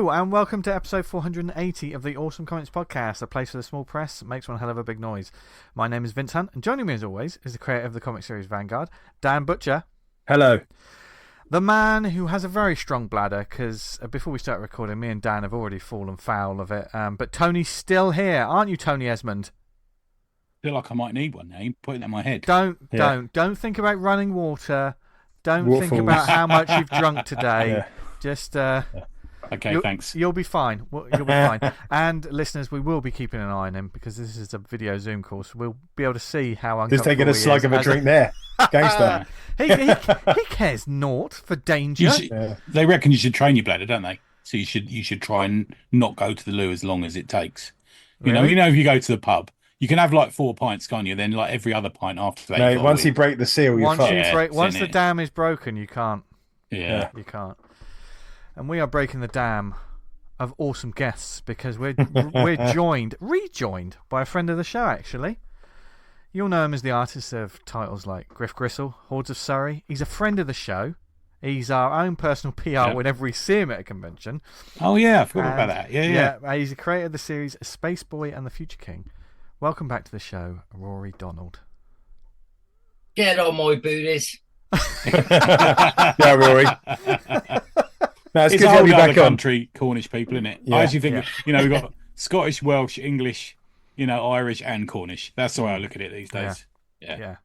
Hello and welcome to episode 480 of the Awesome Comics Podcast, a place for the small press makes one hell of a big noise. My name is Vince Hunt, and joining me as always is the creator of the comic series Vanguard, Dan Butcher. Hello. The man who has a very strong bladder, because before we start recording, me and Dan have already fallen foul of it, but Tony's still here, aren't you, Tony Esmond? I feel like I might need one now. You put it in my head. Don't think about running water. Don't think about how much you've drunk today. Yeah. Just Okay, thanks. You'll be fine. You'll be fine. And listeners, we will be keeping an eye on him because this is a video Zoom call, so we'll be able to see how uncomfortable Just taking a slug of a drink there. Gangster. he cares naught for danger. They reckon you should train your bladder, don't they? So you should try and not go to the loo as long as it takes. You know, if you go to the pub, you can have like 4 pints, can't you? Then like every other pint after that. No, once you break the seal, you're fucked. Once the dam is broken, you can't. Yeah. You can't. And we are breaking the dam of awesome guests because we're rejoined by a friend of the show, actually. You'll know him as the artist of titles like Griff Gristle, Hordes of Surrey. He's a friend of the show. He's our own personal PR whenever we see him at a convention. Oh, yeah, I forgot about that. Yeah. He's the creator of the series Spaceboy and the Future King. Welcome back to the show, Rory Donald. Get on, my booties. Yeah, Rory. No, it's good a to whole be back other on. country, Cornish people, isn't it? Yeah. I actually think, we've got Scottish, Welsh, English, Irish and Cornish. That's the way I look at it these days. Yeah.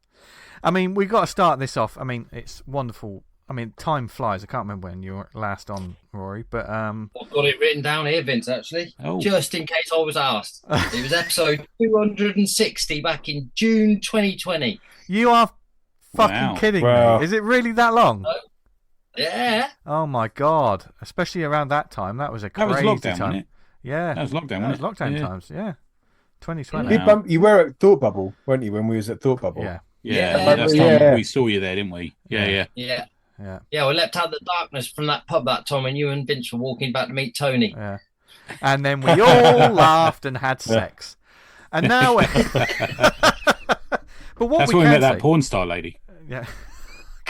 I mean, we've got to start this off. I mean, it's wonderful. I mean, time flies. I can't remember when you were last on, Rory, but I've got it written down here, Vince, actually. Oh. Just in case I was asked. It was episode 260 back in June 2020. You are fucking kidding me. Is it really that long? Yeah. Oh my god. Especially around that time. That was a crazy That was lockdown, time. wasn't it? Yeah. That was lockdown, wasn't it? Lockdown times, yeah. 2020. Yeah. You were at Thought Bubble, weren't you, when we was at Thought Bubble? Yeah. Yeah, that's time we saw you there, didn't we? Yeah. Yeah, we leapt out of the darkness from that pub that time when you and Vince were walking back to meet Tony. Yeah. And then we all laughed and had sex. And now... But what that's we when we can met that say... porn star lady. Yeah.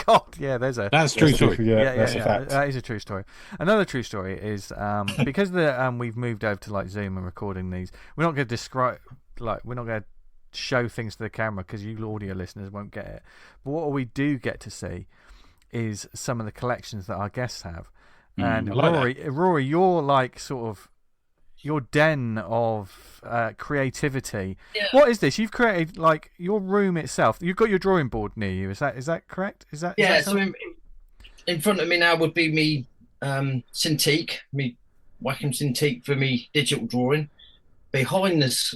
God, yeah, there's a... That's true story. Yeah, that's a fact. That is a true story. Another true story is because we've moved over to like Zoom and recording these. We're not going to describe, we're not going to show things to the camera because you audio listeners won't get it. But what we do get to see is some of the collections that our guests have. And Rory, you're like sort of your den of creativity. Yeah. What is this? You've created like your room itself. You've got your drawing board near you. Is that correct? Is that so in front of me now would be me Cintiq, me Wacom Cintiq for me digital drawing. Behind this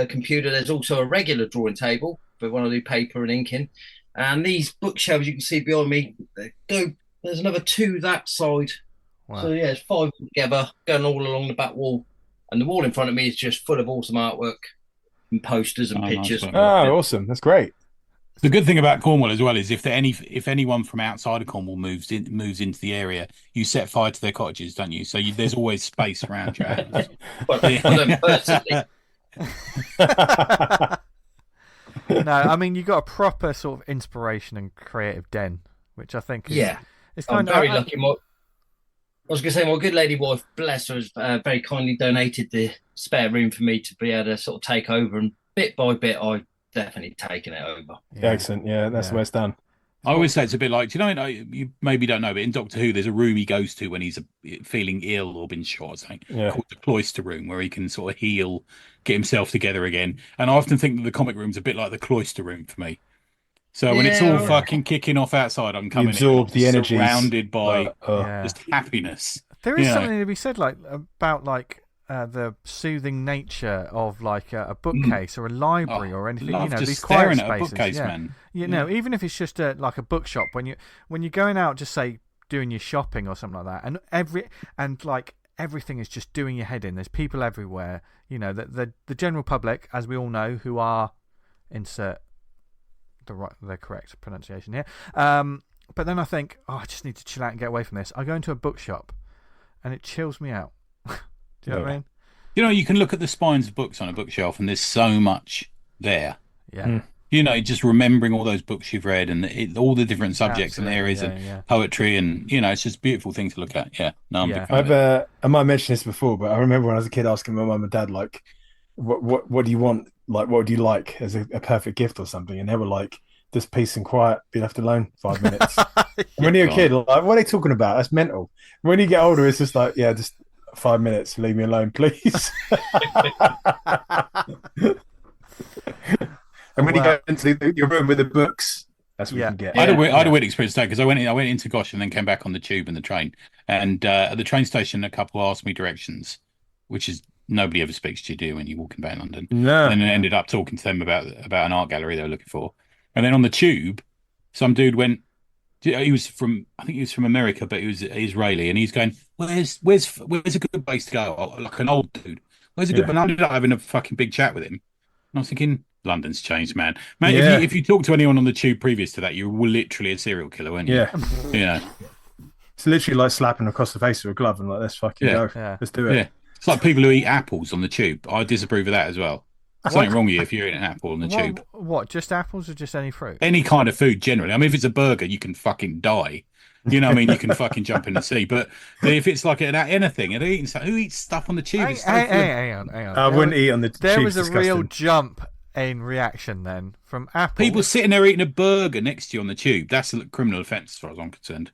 computer, there's also a regular drawing table for when I do paper and inking. And these bookshelves you can see behind me, there's another two that side. Wow. So it's 5 together, going all along the back wall. And the wall in front of me is just full of awesome artwork and posters and pictures. Nice. Oh, awesome. That's great. The good thing about Cornwall as well is if anyone from outside of Cornwall moves into the area, you set fire to their cottages, don't you? So there's always space around your house. Well, I don't personally. No, I mean you got a proper sort of inspiration and creative den, which I think is it's I'm kind very of lucky. I was going to say, my good lady wife, bless her, has very kindly donated the spare room for me to be able to sort of take over. And bit by bit, I've definitely taken it over. Yeah. Excellent. Yeah, that's the way it's done. I always say it's a bit like, do you know, you maybe don't know, but in Doctor Who, there's a room he goes to when he's feeling ill or been shot or something, called the cloister room, where he can sort of heal, get himself together again. And I often think that the comic room's a bit like the cloister room for me. So when it's all fucking kicking off outside, I'm coming absorb the energy, surrounded by just happiness. There is something to be said about the soothing nature of like a bookcase or a library or anything. These quiet spaces. Bookcase, man. Even if it's just like a bookshop when you're going out, just say doing your shopping or something like that, and everything is just doing your head in. There's people everywhere. The general public, as we all know, who are insert the correct pronunciation here. But then I think, I just need to chill out and get away from this. I go into a bookshop, and it chills me out. Do you know what I mean? You can look at the spines of books on a bookshelf, and there's so much there. Yeah. You know, just remembering all those books you've read and all the different subjects and areas yeah, and poetry, and you know, it's just a beautiful thing to look at. Yeah, no, I'm a big fan of it. I might mention this before, but I remember when I was a kid asking my mum and dad, like, what do you want? Like, what do you like as a perfect gift or something? And they were like, just peace and quiet, be left alone 5 minutes. When you're a kid, like, what are they talking about? That's mental. When you get older, it's just like, yeah, just 5 minutes, leave me alone, please. And when you go into your room with the books, that's what you can get. I had a weird experience today because I went into Gosh and then came back on the tube and the train. And at the train station, a couple asked me directions, which is nobody ever speaks to you, do you, when you're walking about London? No. And then I ended up talking to them about an art gallery they were looking for. And then on the tube, some dude went. He was from America, but he was Israeli, and he's going, "Where's a good place to go?" Like an old dude. Where's a good? And I ended up having a fucking big chat with him. And I was thinking, London's changed, man. If you talk to anyone on the tube previous to that, you were literally a serial killer, weren't you? Yeah. Yeah. It's literally like slapping across the face with a glove and like, let's fucking go. Yeah. Let's do it. Yeah. It's like people who eat apples on the tube. I disapprove of that as well. There's something wrong with you if you're eating an apple on the tube. What? Just apples or just any fruit? Any kind of food generally. I mean, if it's a burger, you can fucking die. You know what I mean? You can fucking jump in the sea. But if it's like anything, and who eats stuff on the tube? Hang on. I wouldn't eat on the tube. There was a real jump in reaction then from apples. People sitting there eating a burger next to you on the tube. That's a criminal offence as far as I'm concerned.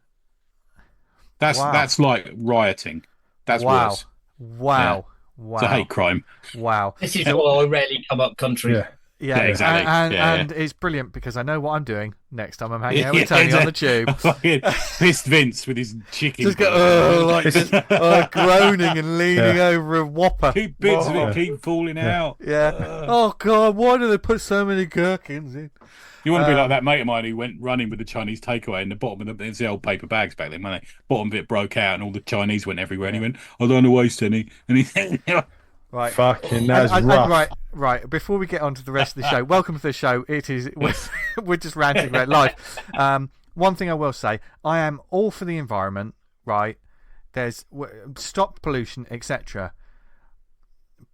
That's like rioting. That's worse. Wow. It's a hate crime. Wow. This is why I rarely come up country. Yeah, exactly. And it's brilliant because I know what I'm doing next time I'm hanging out with Tony on the tube. Pissed Vince with his chicken. Just go, groaning and leaning over a Whopper. Keep bits of it keep falling out. Yeah. Oh, God, why do they put so many gherkins in? You want to be like that mate of mine who went running with the Chinese takeaway and the bottom of it's the old paper bags back then, when the bottom of it broke out and all the Chinese went everywhere and he went, I don't want to waste any. And he Right. Fucking that's rough. Right. Before we get on to the rest of the show, welcome to the show. We're just ranting about life. One thing I will say, I am all for the environment, right? There's stop pollution, etc.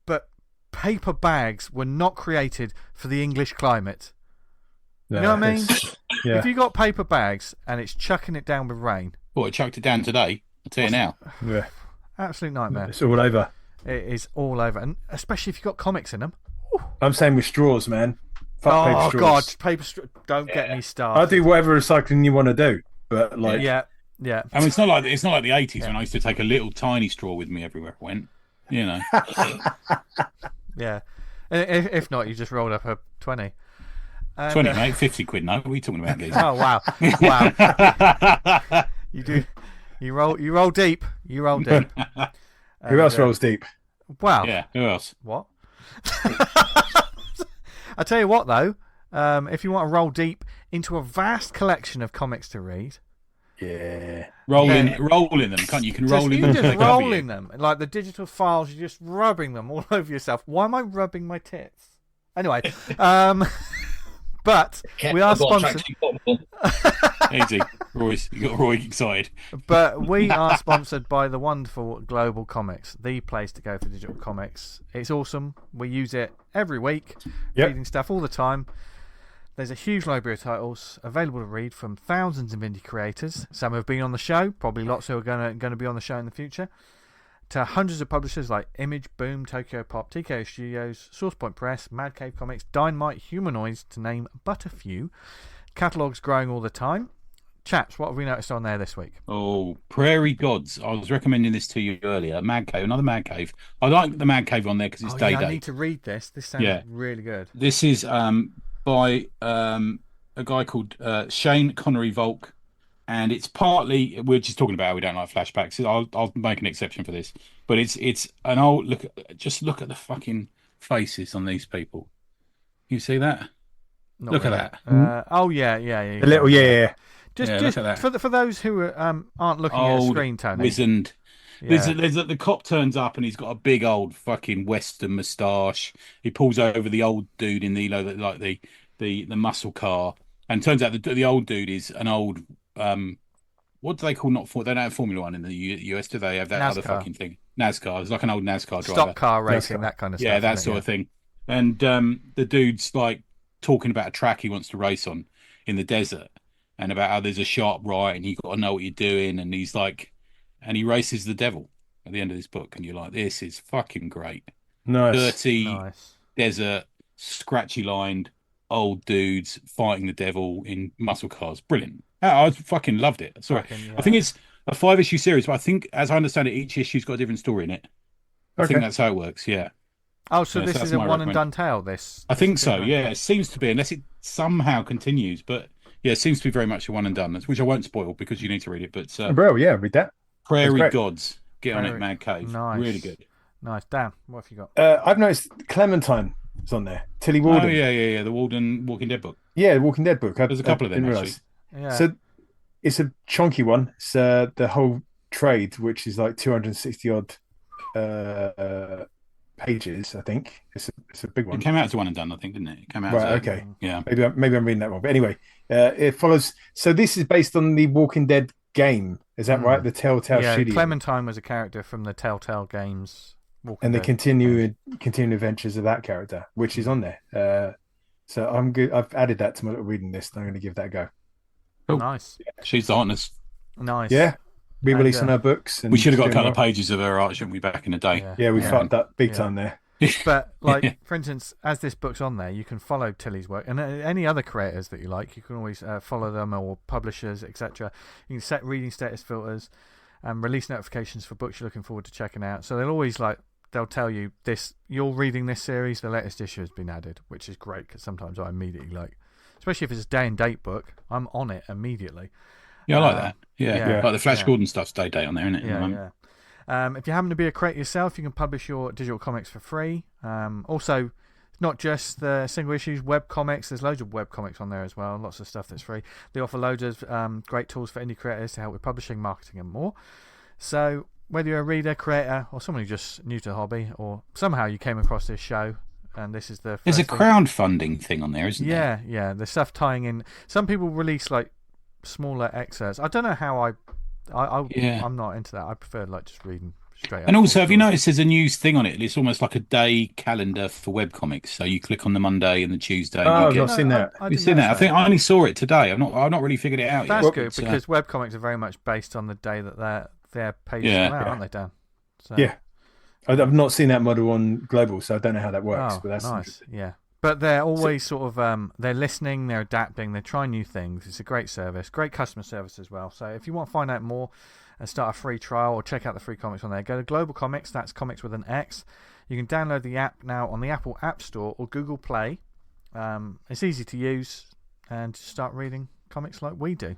But paper bags were not created for the English climate. No, you know what I mean? Yeah. If you got paper bags and it's chucking it down with rain. Well, it chucked it down today. I'll tell you now. Yeah. Absolute nightmare. It's all over. It is all over, and especially if you've got comics in them. I'm saying with straws, man. Fuck paper straws. God, paper straws. Don't get me started. I'll do whatever recycling you want to do, but like, yeah. I mean, it's not like the 80s when I used to take a little tiny straw with me everywhere I went. You know. Yeah. If not, you just rolled up a 20. 20, mate. 50 quid. No, what are we talking about, guys? Oh wow, wow. You do. You roll deep. You roll deep. Who else rolls deep? Wow. Yeah. Who else? What? I tell you what, though. If you want to roll deep into a vast collection of comics to read. Yeah. Roll in them, can't you? You can roll in them. You just roll in them. Like the digital files, you're just rubbing them all over yourself. Why am I rubbing my tits? Anyway, but we are sponsored. Easy. You got Roy excited. But we are sponsored by the wonderful Global Comics, the place to go for digital comics. It's awesome. We use it every week, reading stuff all the time. There's a huge library of titles available to read from thousands of indie creators. Some have been on the show, probably lots who are going to be on the show in the future. To hundreds of publishers like Image, Boom, Tokyo Pop, TKO Studios, SourcePoint Press, Mad Cave Comics, Dynamite, Humanoids, to name but a few. Catalogues growing all the time. Chaps, what have we noticed on there this week? Oh, Prairie Gods. I was recommending this to you earlier. Mad Cave, another Mad Cave. I like the Mad Cave on there because it's Day. I need to read this. This sounds really good. This is by a guy called Shane Connery Volk. And it's partly, we're just talking about how we don't like flashbacks. I'll make an exception for this. But it's an old look. Just look at the fucking faces on these people. You see that? Look at that. Yeah. A little, yeah. Just look at that. For those who aren't looking at a screen, Tony. Wizened. Yeah. There's the cop turns up and he's got a big old fucking Western moustache. He pulls over the old dude in the muscle car, and turns out the old dude is an old. What do they call they don't have Formula One in the US, do they? Have that NASCAR. other fucking thing? NASCAR. It's like an old NASCAR driver. Stock car racing, that kind of stuff. Yeah, that sort of thing. And the dude's like talking about a track he wants to race on in the desert, and about how there's a sharp right and you got to know what you're doing, and he's like, and he races the devil at the end of this book, and you're like, this is fucking great. Nice. Dirty desert, scratchy lined old dudes fighting the devil in muscle cars. Brilliant. I fucking loved it. Sorry, I think it's a 5-issue series, but I think, as I understand it, each issue's got a different story in it. I think that's how it works. Yeah. Oh, so this is a one and done tale. I think so. Yeah, it seems to be, unless it somehow continues. But yeah, it seems to be very much a one and done, which I won't spoil because you need to read it. But bro, yeah, read that. Prairie Gods, get on it, Mad Cave. Nice. Really good. Nice. Dan, what have you got? I've noticed Clementine is on there. Tilly Walden. Oh yeah. The Walking Dead book. Yeah, the Walking Dead book. There's a couple of them actually. Yeah. So it's a chunky one. It's the whole trade, which is like 260 odd pages. I think it's a big one. It came out as one and done, I think, didn't it? It came out. Right. Okay. Yeah. Maybe I'm reading that wrong. But anyway, it follows. So this is based on the Walking Dead game. Is that right? The Telltale Studio. Clementine was a character from the Telltale games. And the continuing adventures of that character, which is on there. So I'm good. I've added that to my little reading list. I'm going to give that a go. Oh, nice. She's the hotness. Nice. Yeah. Re-releasing her books. We should have got a couple of pages of her art, shouldn't we, back in the day? Yeah, we fucked up big time there. But, like, for instance, as this book's on there, you can follow Tilly's work. And any other creators that you like, you can always follow them, or publishers, etc. You can set reading status filters and release notifications for books you're looking forward to checking out. So they'll always, they'll tell you, you're reading this series, the latest issue has been added, which is great, because sometimes I immediately, especially if it's a day-and-date book, I'm on it immediatally. Yeah, I like that. Yeah. Like the Flash Gordon stuff's day on there, isn't it? Yeah. If you happen to be a creator yourself, you can publish your digital comics for free. Also, not just the single issues, web comics. There's loads of web comics on there as well. Lots of stuff that's free. They offer loads of great tools for indie creators to help with publishing, marketing, and more. So whether you're a reader, creator, or someone who's just new to the hobby, or somehow you came across this show, and this is the first There's a crowdfunding thing on there, isn't there? Yeah. There's stuff tying in. Some people release smaller excerpts. I don't know how I'm not into that. I prefer just reading straight up. And also, have you noticed there's a news thing on it? It's almost like a day calendar for webcomics. So you click on the Monday and the Tuesday. I've not seen that. You've seen that? I think I only saw it today. I've not really figured it out yet. That's good, because webcomics are very much based on the day that their pages come out, aren't they, Dan? So. Yeah. I've not seen that model on Global, so I don't know how that works. Oh, but that's nice. Yeah. But they're always sort of they're listening, they're adapting, they're trying new things. It's a great service, great customer service as well. So if you want to find out more and start a free trial or check out the free comics on there, go to Global Comics. That's comics with an X. You can download the app now on the Apple App Store or Google Play. It's easy to use, and start reading comics like we do,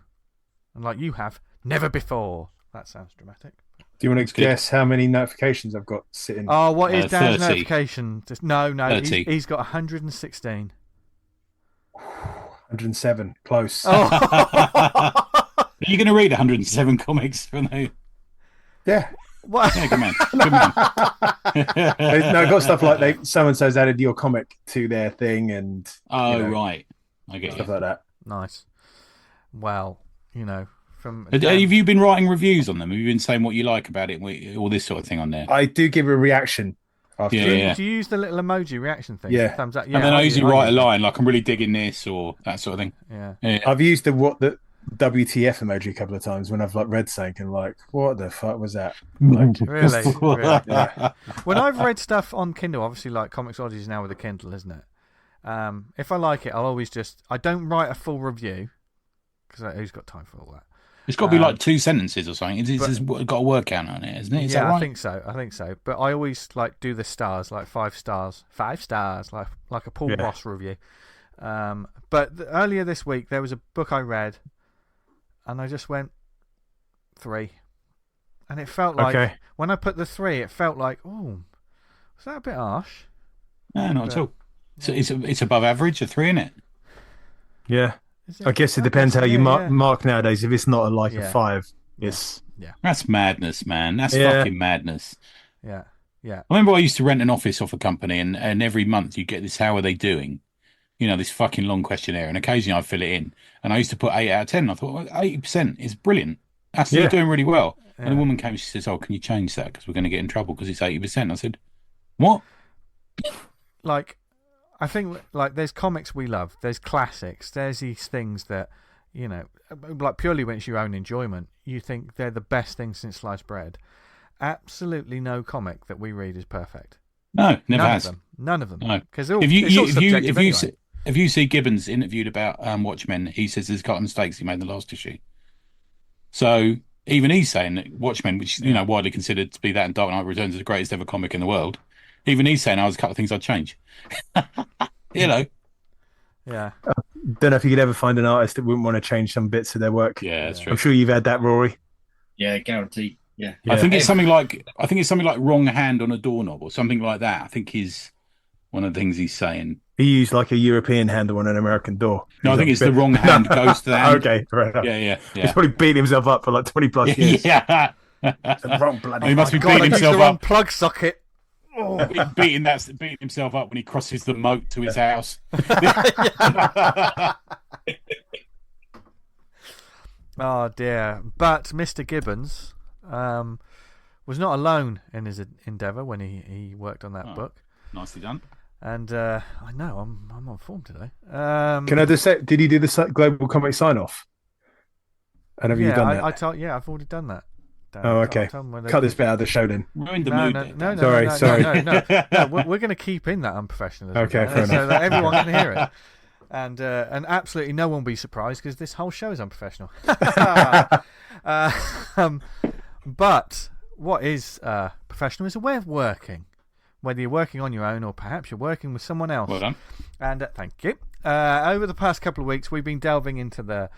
and like you have never before. That sounds dramatic. Do you want to guess how many notifications I've got sitting? Oh, what is Dan's 30. notification? No, he's got 116. 107, close. Oh. Are you going to read 107 comics from those? Yeah. What? Yeah, good man. Good man. No, I've got stuff like so-and-so's added your comic to their thing, and right. I get stuff like that. Nice. Well, have you been writing reviews on them? Have you been saying what you like about it, all this sort of thing on there? I do give a reaction after. Do you use the little emoji reaction thing? Yeah. Thumbs up. And then I usually write a line like, I'm really digging this, or that sort of thing. Yeah. I've used the WTF emoji a couple of times when I've read something and what the fuck was that? Really? Yeah. When I've read stuff on Kindle, obviously Comixology is now with a Kindle, isn't it? If I like it, I'll always I don't write a full review, because who's got time for all that? It's got to be 2 sentences or something. It's got a word count on it, isn't it? Is that right? I think so. But I always do the stars, 5 stars. 5 stars, like a Paul Ross review. But earlier this week, there was a book I read, and I just went 3. And it felt like, when I put the 3, it felt like, was that a bit harsh? No, not at all. So it's above average, a 3, isn't it? Yeah. I guess it depends how you mark nowadays. If it's not a 5, it's... Yeah. That's madness, man. That's fucking madness. Yeah. Yeah. I remember I used to rent an office off a company, and every month you get this, how are they doing? This fucking long questionnaire, and occasionally I'd fill it in. And I used to put 8 out of 10. I thought, 80% is brilliant. That's you're doing really well. Yeah. And the woman came, she says, can you change that? Because we're going to get in trouble because it's 80%. I said, what? I think like there's comics we love, there's classics, there's these things that, you know, like purely when it's your own enjoyment, you think they're the best thing since sliced bread. Absolutely no comic that we read is perfect. No, never has. None of them. No, because if you see Gibbons interviewed about Watchmen, he says there's a couple of mistakes he made in the last issue. So even he's saying that Watchmen, which you know widely considered to be that and Dark Knight Returns is the greatest ever comic in the world, even he's saying there's a couple of things I'd change. You know. Yeah. Don't know if you could ever find an artist that wouldn't want to change some bits of their work. Yeah, that's true. I'm sure you've had that, Rory. Yeah, guaranteed. Yeah. I think it's something like wrong hand on a doorknob or something like that. I think is one of the things he's saying. He used like a European handle on an American door. No, I think it's the wrong hand goes to the hand. Okay, right. Yeah. He's probably beating himself up for like 20 plus years. Yeah. The wrong bloody. He must be beating himself up. up. Plug socket. Oh. beating himself up when he crosses the moat to his house. Oh dear! But Mr. Gibbons was not alone in his endeavour when he worked on that book. Nicely done. And I know I'm on form today. Can I just say, did he do the global comic sign off? And have you done that? I've already done that. Oh, okay. Cut this bit out of the show then. Ruined the mood. No. Sorry. No, we're going to keep in that unprofessionalism. Okay, fair so that everyone can hear it. And absolutely no one will be surprised because this whole show is unprofessional. But what is professional is a way of working, whether you're working on your own or perhaps you're working with someone else. Well done. And thank you. Over the past couple of weeks, we've been delving into the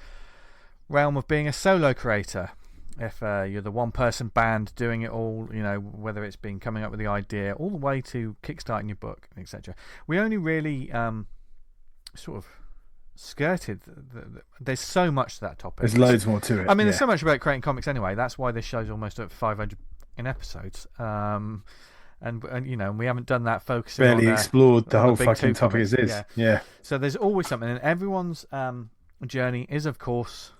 realm of being a solo creator. If you're the one-person band doing it all, you know, whether it's been coming up with the idea all the way to kickstarting your book, etc. We only really sort of skirted. There's so much to that topic. There's loads more to it. I mean, there's so much about creating comics anyway. That's why this show's almost at 500 in episodes. And you know, we haven't done that focusing barely on, explored the whole big fucking topic comics. as is. Yeah. So there's always something, and everyone's journey is, of course,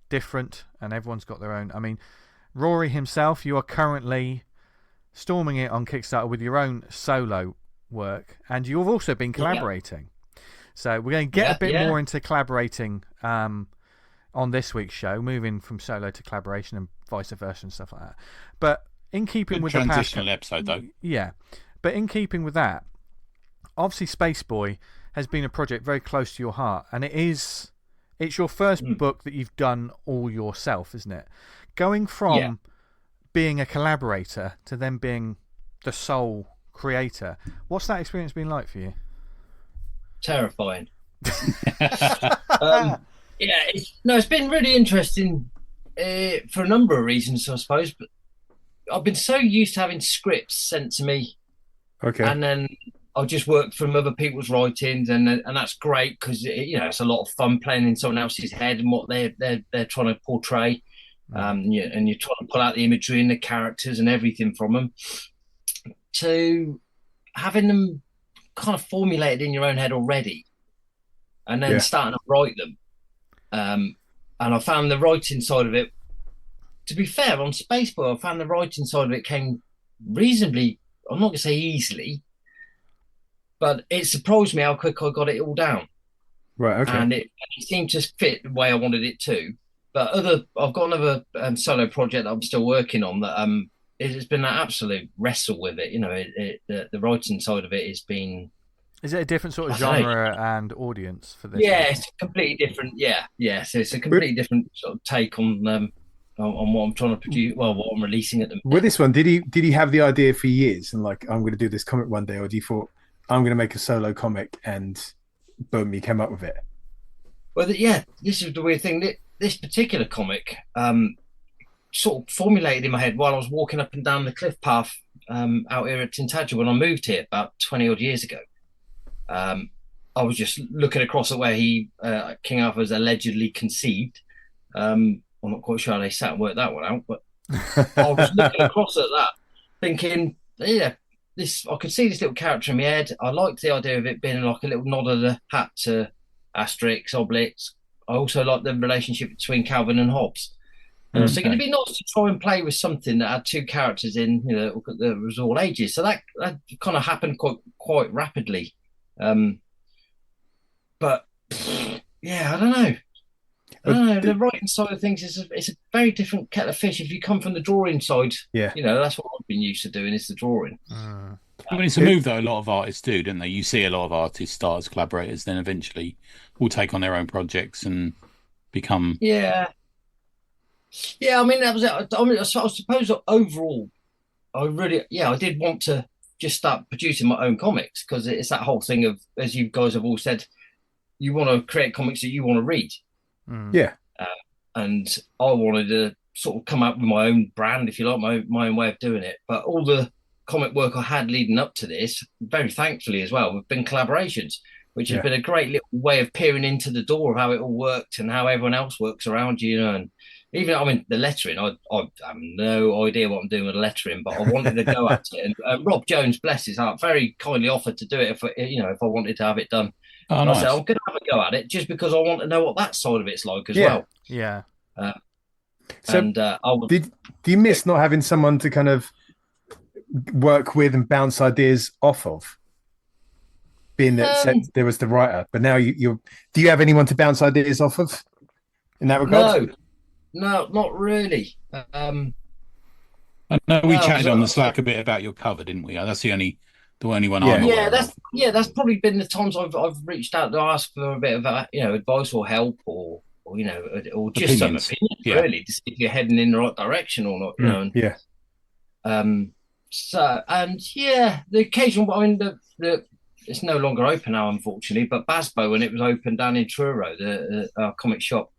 different, and everyone's got their own. I mean, Rory himself, you are currently storming it on Kickstarter with your own solo work, and you've also been collaborating. So we're going to get a bit more into collaborating on this week's show, moving from solo to collaboration and vice versa and stuff like that. But in keeping with the transitional episode, though. Yeah, but in keeping with that, obviously Spaceboy has been a project very close to your heart, and it's your first book that you've done all yourself, isn't it? Going from being a collaborator to then being the sole creator, what's that experience been like for you? Terrifying. It's been really interesting for a number of reasons, I suppose. But I've been so used to having scripts sent to me, and then I'll just work from other people's writings, and that's great because it's a lot of fun playing in someone else's head and what they're trying to portray, and you're trying to pull out the imagery and the characters and everything from them, to having them kind of formulated in your own head already, and then starting to write them. And I found the writing side of it, to be fair, on Spaceboy, I found the writing side of it came reasonably, I'm not going to say easily, but it surprised me how quick I got it all down. Right, okay. And it seemed to fit the way I wanted it to. But I've got another solo project that I'm still working on that it's been an absolute wrestle with it. The writing side of it has been... Is it a different sort of genre and audience for this? Yeah, it's completely different. Yeah. So it's a completely different sort of take on what I'm trying to produce. Well, what I'm releasing at the moment. With this one, did he have the idea for years and like, I'm going to do this comic one day, or do you thought I'm going to make a solo comic and boom, you came up with it? Well, this is the weird thing. This particular comic sort of formulated in my head while I was walking up and down the cliff path out here at Tintagel when I moved here about 20 odd years ago. I was just looking across at where King Arthur was allegedly conceived. I'm not quite sure how they sat and worked that one out, but I was looking across at that, thinking, I could see this little character in my head. I liked the idea of it being like a little nod of the hat to Asterix, Obelix. I also liked the relationship between Calvin and Hobbes. So it'd be nice to try and play with something that had two characters in, that was all ages. So that kind of happened quite rapidly. But yeah, I don't know. I don't know. The writing side of things it's a very different kettle of fish. If you come from the drawing side, Yeah. that's what I've been used to doing is the drawing. I mean, it's a move that a lot of artists do, don't they? You see a lot of artists start as collaborators, then eventually will take on their own projects and become. Yeah. Yeah, I mean, that was it. I mean, I suppose overall, I did want to just start producing my own comics because it's that whole thing of, as you guys have all said, you want to create comics that you want to read. Yeah. And I wanted to sort of come up with my own brand, if you like, my own way of doing it. But all the comic work I had leading up to this, very thankfully as well, have been collaborations, which has been a great little way of peering into the door of how it all worked and how everyone else works around you, and even, I mean, the lettering, I have no idea what I'm doing with the lettering, but I wanted to go at it. And Rob Jones, bless his heart, very kindly offered to do it if I wanted to have it done. Oh, and nice. I said, I'm going to have a go at it just because I want to know what that side of it's like as well. Yeah. Do you miss not having someone to kind of work with and bounce ideas off of? Being that there was the writer, but now do you have anyone to bounce ideas off of in that regard? No, not really. I know we chatted on the Slack a bit about your cover, didn't we? That's the only one I'm aware of. That's probably been the times I've reached out to ask for a bit of advice or help or just Opinions. some opinion really to see if you're heading in the right direction or not. The occasional. I mean, the it's no longer open now, unfortunately. But Basbo, when it was open down in Truro, the comic shop,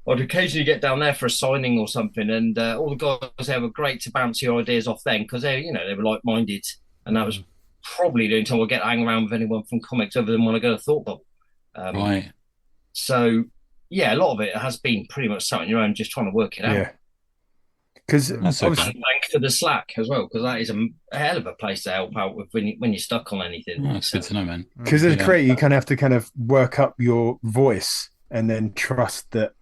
I'd occasionally get down there for a signing or something, and all the guys there were great to bounce your ideas off then because they were like-minded, and that was probably the only time I get to hang around with anyone from comics other than when I go to Thought Bubble. Right. So a lot of it has been pretty much something your own, just trying to work it out. Yeah. Because thank for the Slack as well, because that is a hell of a place to help out with when you're stuck on anything. That's good to know, man. Because as a creator, you kind of have to work up your voice and then trust that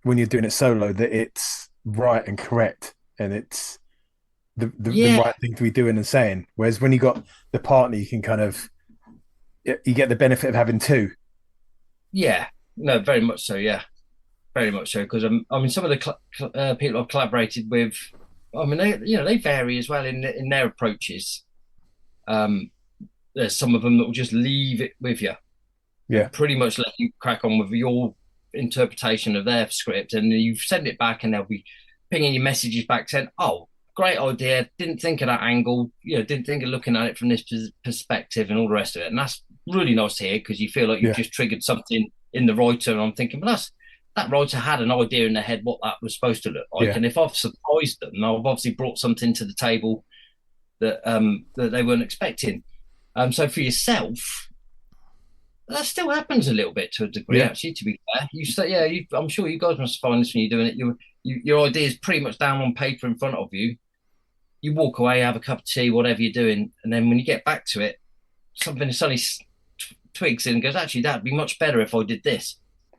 when you're doing it solo, that it's right and correct and it's the right thing to be doing and saying. Whereas when you got the partner, you can you get the benefit of having two. Yeah, no, very much so. Yeah, very much so. Because I mean, some of the people I've collaborated with, I mean, they vary as well in their approaches. There's some of them that will just leave it with you. Yeah, pretty much let you crack on with your interpretation of their script, and you send it back, and they'll be pinging your messages back saying, "Oh, great idea! Didn't think of that angle. Didn't think of looking at it from this perspective, and all the rest of it." And that's really nice to hear because you feel like you've just triggered something in the writer. And I'm thinking, well, that writer had an idea in their head what that was supposed to look like, and if I've surprised them, I've obviously brought something to the table that they weren't expecting. So for yourself, that still happens a little bit to a degree, actually, to be fair. You say, I'm sure you guys must find this when you're doing it. Your idea is pretty much down on paper in front of you. You walk away, have a cup of tea, whatever you're doing, and then when you get back to it, something suddenly twigs in and goes, actually, that'd be much better if I did this.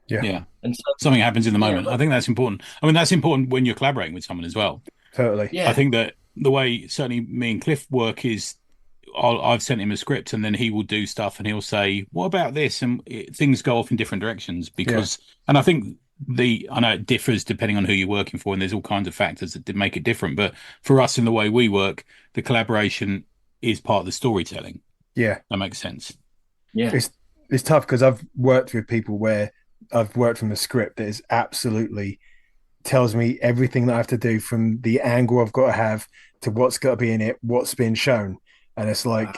Yeah. And so, something happens in the moment. I think that's important. I mean, that's important when you're collaborating with someone as well. Totally. Yeah. I think that the way certainly me and Cliff work is I've sent him a script and then he will do stuff and he'll say, what about this? And things go off in different directions because, and I think I know it differs depending on who you're working for and there's all kinds of factors that make it different. But for us in the way we work, the collaboration is part of the storytelling. Yeah. That makes sense. Yeah. It's tough because I've worked with people where I've worked from a script that is absolutely tells me everything that I have to do from the angle I've got to have to what's got to be in it, what's been shown. And it's like,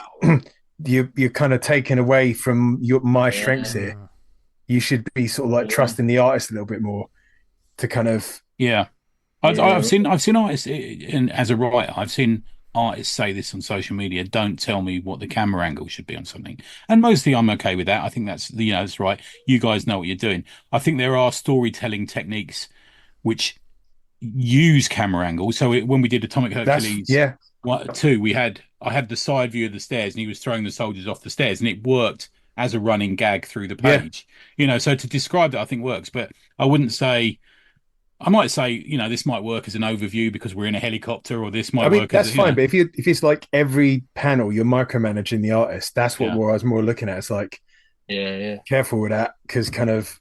you're kind of taken away from my strengths here. You should be sort of like trusting the artist a little bit more to kind of. Yeah. I've seen artists, and as a writer, I've seen artists say this on social media, don't tell me what the camera angle should be on something. And mostly I'm okay with that. I think that's, that's right. You guys know what you're doing. I think there are storytelling techniques which use camera angles. So when we did Atomic Hercules 2, I had the side view of the stairs and he was throwing the soldiers off the stairs and it worked as a running gag through the page. So to describe that I think works, but I might say, this might work as an overview because we're in a helicopter, or this might work that's fine, but if it's like every panel you're micromanaging the artist, that's what I was more looking at. It's like Yeah. careful with that because kind of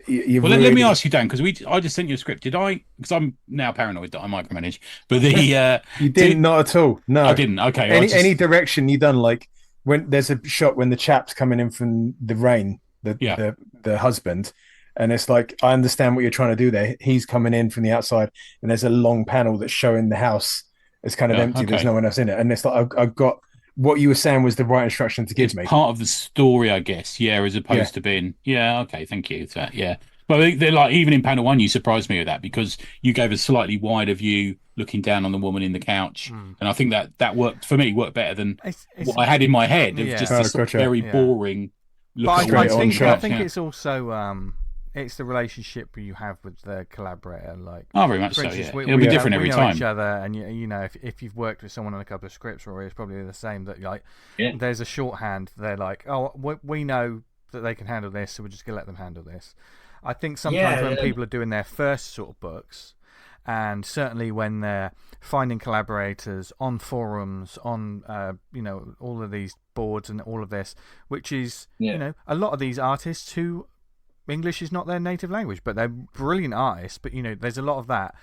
you Well, really... let me ask you, Dan, because I just sent you a script. Did I? Because I'm now paranoid that I micromanage. But You didn't, not at all. No, I didn't. Okay, any direction you done, like when there's a shot when the chap's coming in from the rain, the husband, and it's like I understand what you're trying to do there. He's coming in from the outside, and there's a long panel that's showing the house. It's kind of empty. Okay. There's no one else in it, and it's like I've got what you were saying was the right instruction to give me. Part of the story, I guess. Yeah, as opposed to being. Yeah. Okay. Thank you. That. Yeah. But they're like, even in panel one, you surprised me with that because you gave a slightly wider view looking down on the woman in the couch. And I think that worked for me, worked better than what I had in my head of just this very boring look. But I think it's also it's the relationship you have with the collaborator. Like, very much so. Yeah, it'll be different every time. Each other, and you know, if you've worked with someone on a couple of scripts, Rory, it's probably the same. That like, there's a shorthand. They're like, oh, we know that they can handle this, so we're just gonna let them handle this. I think sometimes when people are doing their first sort of books, and certainly when they're finding collaborators on forums, on all of these boards and all of this, which is a lot of these artists who English is not their native language, but they're brilliant artists. But there's a lot of that.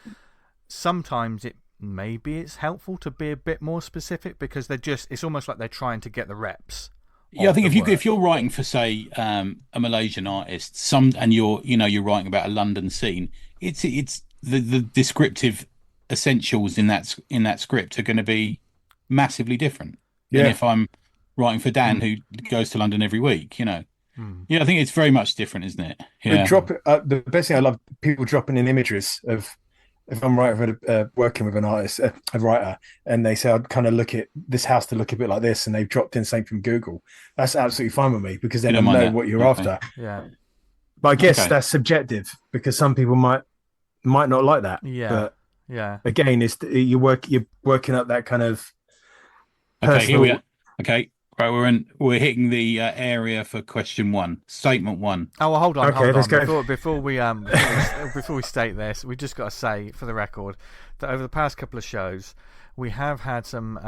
Sometimes it's helpful to be a bit more specific because it's almost like they're trying to get the reps. Yeah, I think if you're writing for, say, a Malaysian artist, and you're writing about a London scene, it's the descriptive essentials in that script are going to be massively different than if I'm writing for Dan who goes to London every week. Yeah, I think it's very much different, isn't it? Yeah. The best thing I love people dropping in images of. If I'm working with an artist, a writer, and they say I'd kind of look at this house to look a bit like this, and they've dropped in something from Google, that's absolutely fine with me because then I know what you're after. Yeah, but I guess that's subjective because some people might not like that. Yeah, but again, you're working up that kind of personal... Okay, here we are. Okay. Right, we're hitting the area for question 1, statement 1. Oh, well, hold on. Let's go. Before we state this, we just got to say for the record that over the past couple of shows, we have had some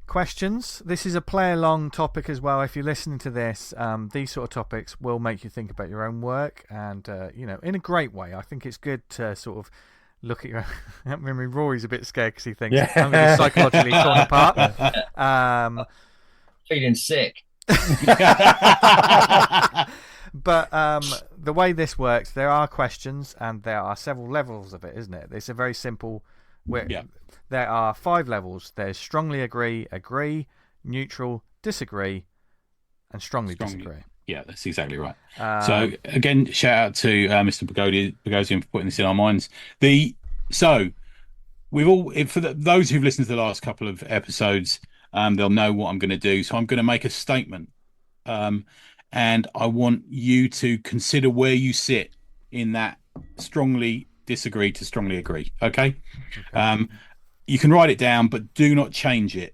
questions. This is a play-along topic as well. If you're listening to this, these sort of topics will make you think about your own work, and in a great way. I think it's good to sort of look at your. I mean, Rory's a bit scared because he thinks I'm going to be psychologically torn apart. Feeling sick. But the way this works, there are questions and there are several levels of it, isn't it? It's a very simple. There are 5 levels. There's strongly agree, neutral, disagree, and strongly disagree. Yeah, that's exactly right. So again, shout out to Mr. Bogosian for putting this in our minds. So we've all, those who've listened to the last couple of episodes. They'll know what I'm going to do. So I'm going to make a statement. And I want you to consider where you sit in that strongly disagree to strongly agree. Okay? You can write it down, but do not change it.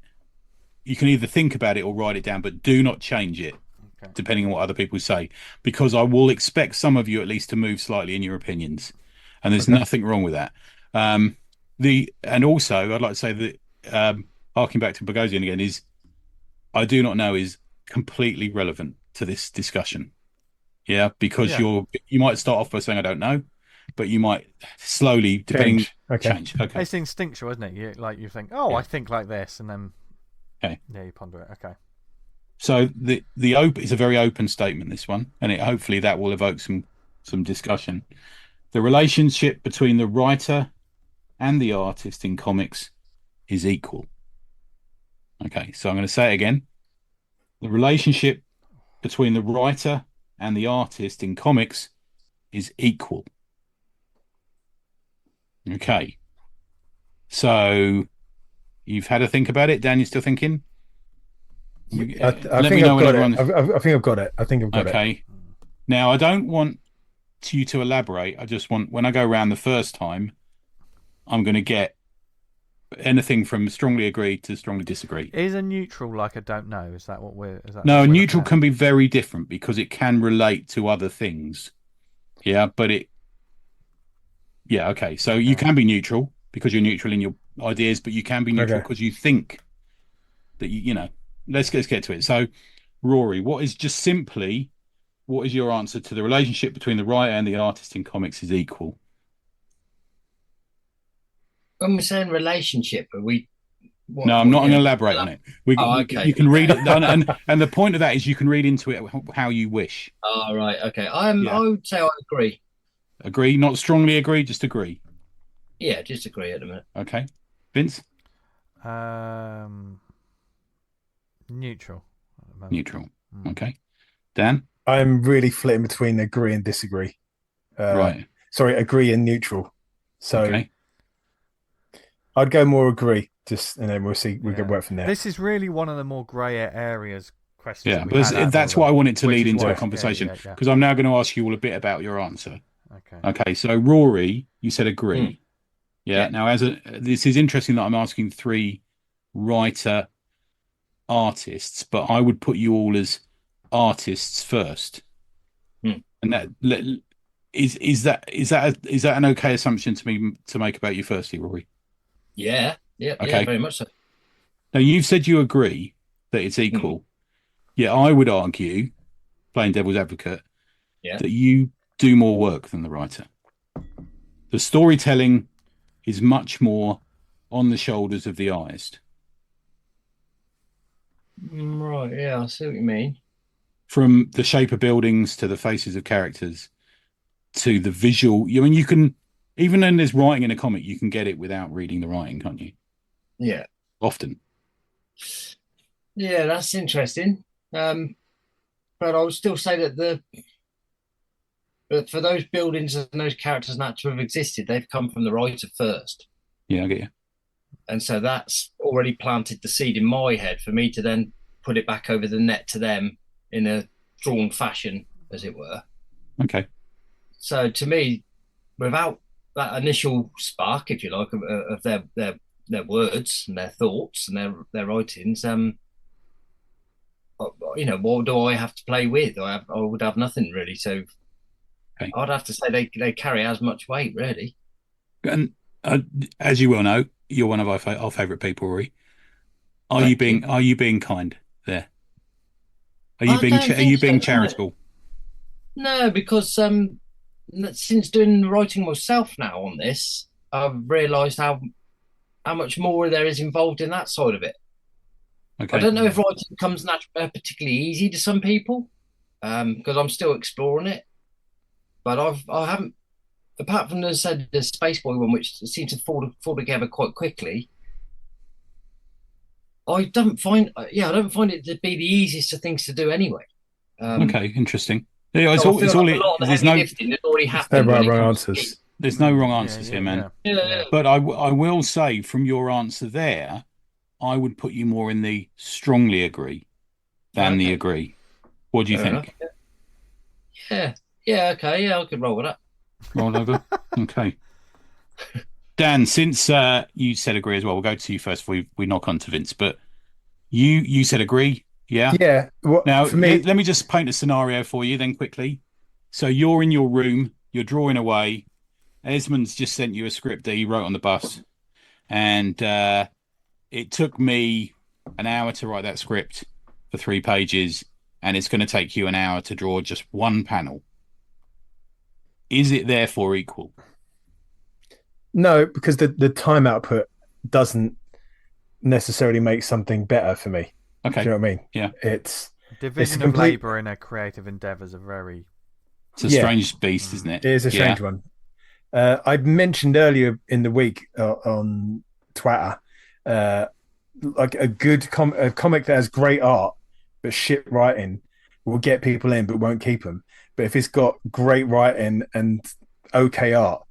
You can either think about it or write it down, but do not change it, depending on what other people say. Because I will expect some of you at least to move slightly in your opinions. And there's nothing wrong with that. And also, I'd like to say that... harking back to Bogosian again, is I do not know is completely relevant to this discussion. Yeah, because you might start off by saying I don't know, but you might slowly change. Okay. It's instinctual, isn't it? You think, I think like this, and then you ponder it. Okay. So it's a very open statement, this one, and hopefully that will evoke some discussion. The relationship between the writer and the artist in comics is equal. Okay, so I'm going to say it again. The relationship between the writer and the artist in comics is equal. Okay. So you've had a think about it. Dan, you still thinking? I think I've got it. Okay. Now, I don't want you to elaborate. I just want, when I go around the first time, I'm going to get anything from strongly agree to strongly disagree. Is a neutral like a don't know? Is that what we're... No, a neutral can be very different because it can relate to other things. Yeah, but okay. So you can be neutral because you're neutral in your ideas, but you can be neutral because you think that, let's get to it. So Rory, what is your answer to the relationship between the writer and the artist in comics is equal? When we're saying relationship, are we? No, I'm not going to elaborate on it. Okay. You can read it, and the point of that is you can read into it how you wish. Oh, right. Okay. I would say I agree. Agree, not strongly agree, just agree. Yeah, just agree at the minute. Okay, Vince. Neutral. Neutral. Okay, Dan. I'm really flitting between agree and disagree. Right. Sorry, agree and neutral. So okay. I'd go more agree, and then we'll see. We can work from there. This is really one of the more grey areas questions. Yeah, but that's what I wanted to lead into a conversation because I'm now going to ask you all a bit about your answer. Okay. So Rory, you said agree. Yeah. Now, this is interesting that I'm asking 3 writer artists, but I would put you all as artists first. And that is that an okay assumption to make about you firstly, Rory? Yeah. Okay. Yeah, very much so. Now, you've said you agree that it's equal. Yeah, I would argue, playing devil's advocate, that you do more work than the writer. The storytelling is much more on the shoulders of the artist. Right, yeah, I see what you mean. From the shape of buildings to the faces of characters to the visual. I mean, you can, even when there's writing in a comic, you can get it without reading the writing, can't you? Yeah. Often. Yeah, that's interesting. But I would still say that but for those buildings and those characters not to have existed, they've come from the writer first. Yeah, I get you. And so that's already planted the seed in my head for me to then put it back over the net to them in a drawn fashion, as it were. Okay. So to me, without that initial spark, if you like, of their words and their thoughts and their writings, what do I have to play with? I would have nothing really. So okay. I'd have to say they carry as much weight, really. And as you well know, you're one of our favourite people, Rory. Are you being kind there? Are you being charitable? No, because since doing writing myself now on this, I've realised how much more there is involved in that side of it. Okay. I don't know if writing comes particularly easy to some people, because I'm still exploring it. But I haven't, apart from the Spaceboy one, which seems to fall together quite quickly. I don't find it to be the easiest of things to do anyway. Okay, interesting. Yeah, there's no wrong answers. There's no wrong answers here, man. Yeah. But I will say from your answer there, I would put you more in the strongly agree than the agree. What do you think? Yeah. Yeah. Okay. Yeah, I could roll with that. Roll over. Okay. Dan, since you said agree as well, we'll go to you first before we knock on to Vince. But you said agree, yeah? Yeah. Now, for me, let me just paint a scenario for you then quickly. So you're in your room, you're drawing away. Esmond's just sent you a script that he wrote on the bus. And it took me an hour to write that script for 3 pages. And it's going to take you an hour to draw just 1 panel. Is it therefore equal? No, because the time output doesn't necessarily make something better for me. Okay. Do you know what I mean? Yeah. It's division of labour in a creative endeavour is it's a strange beast, isn't it? It is a strange one. I mentioned earlier in the week on Twitter, like a good comic that has great art but shit writing will get people in but won't keep them. But if it's got great writing and okay art,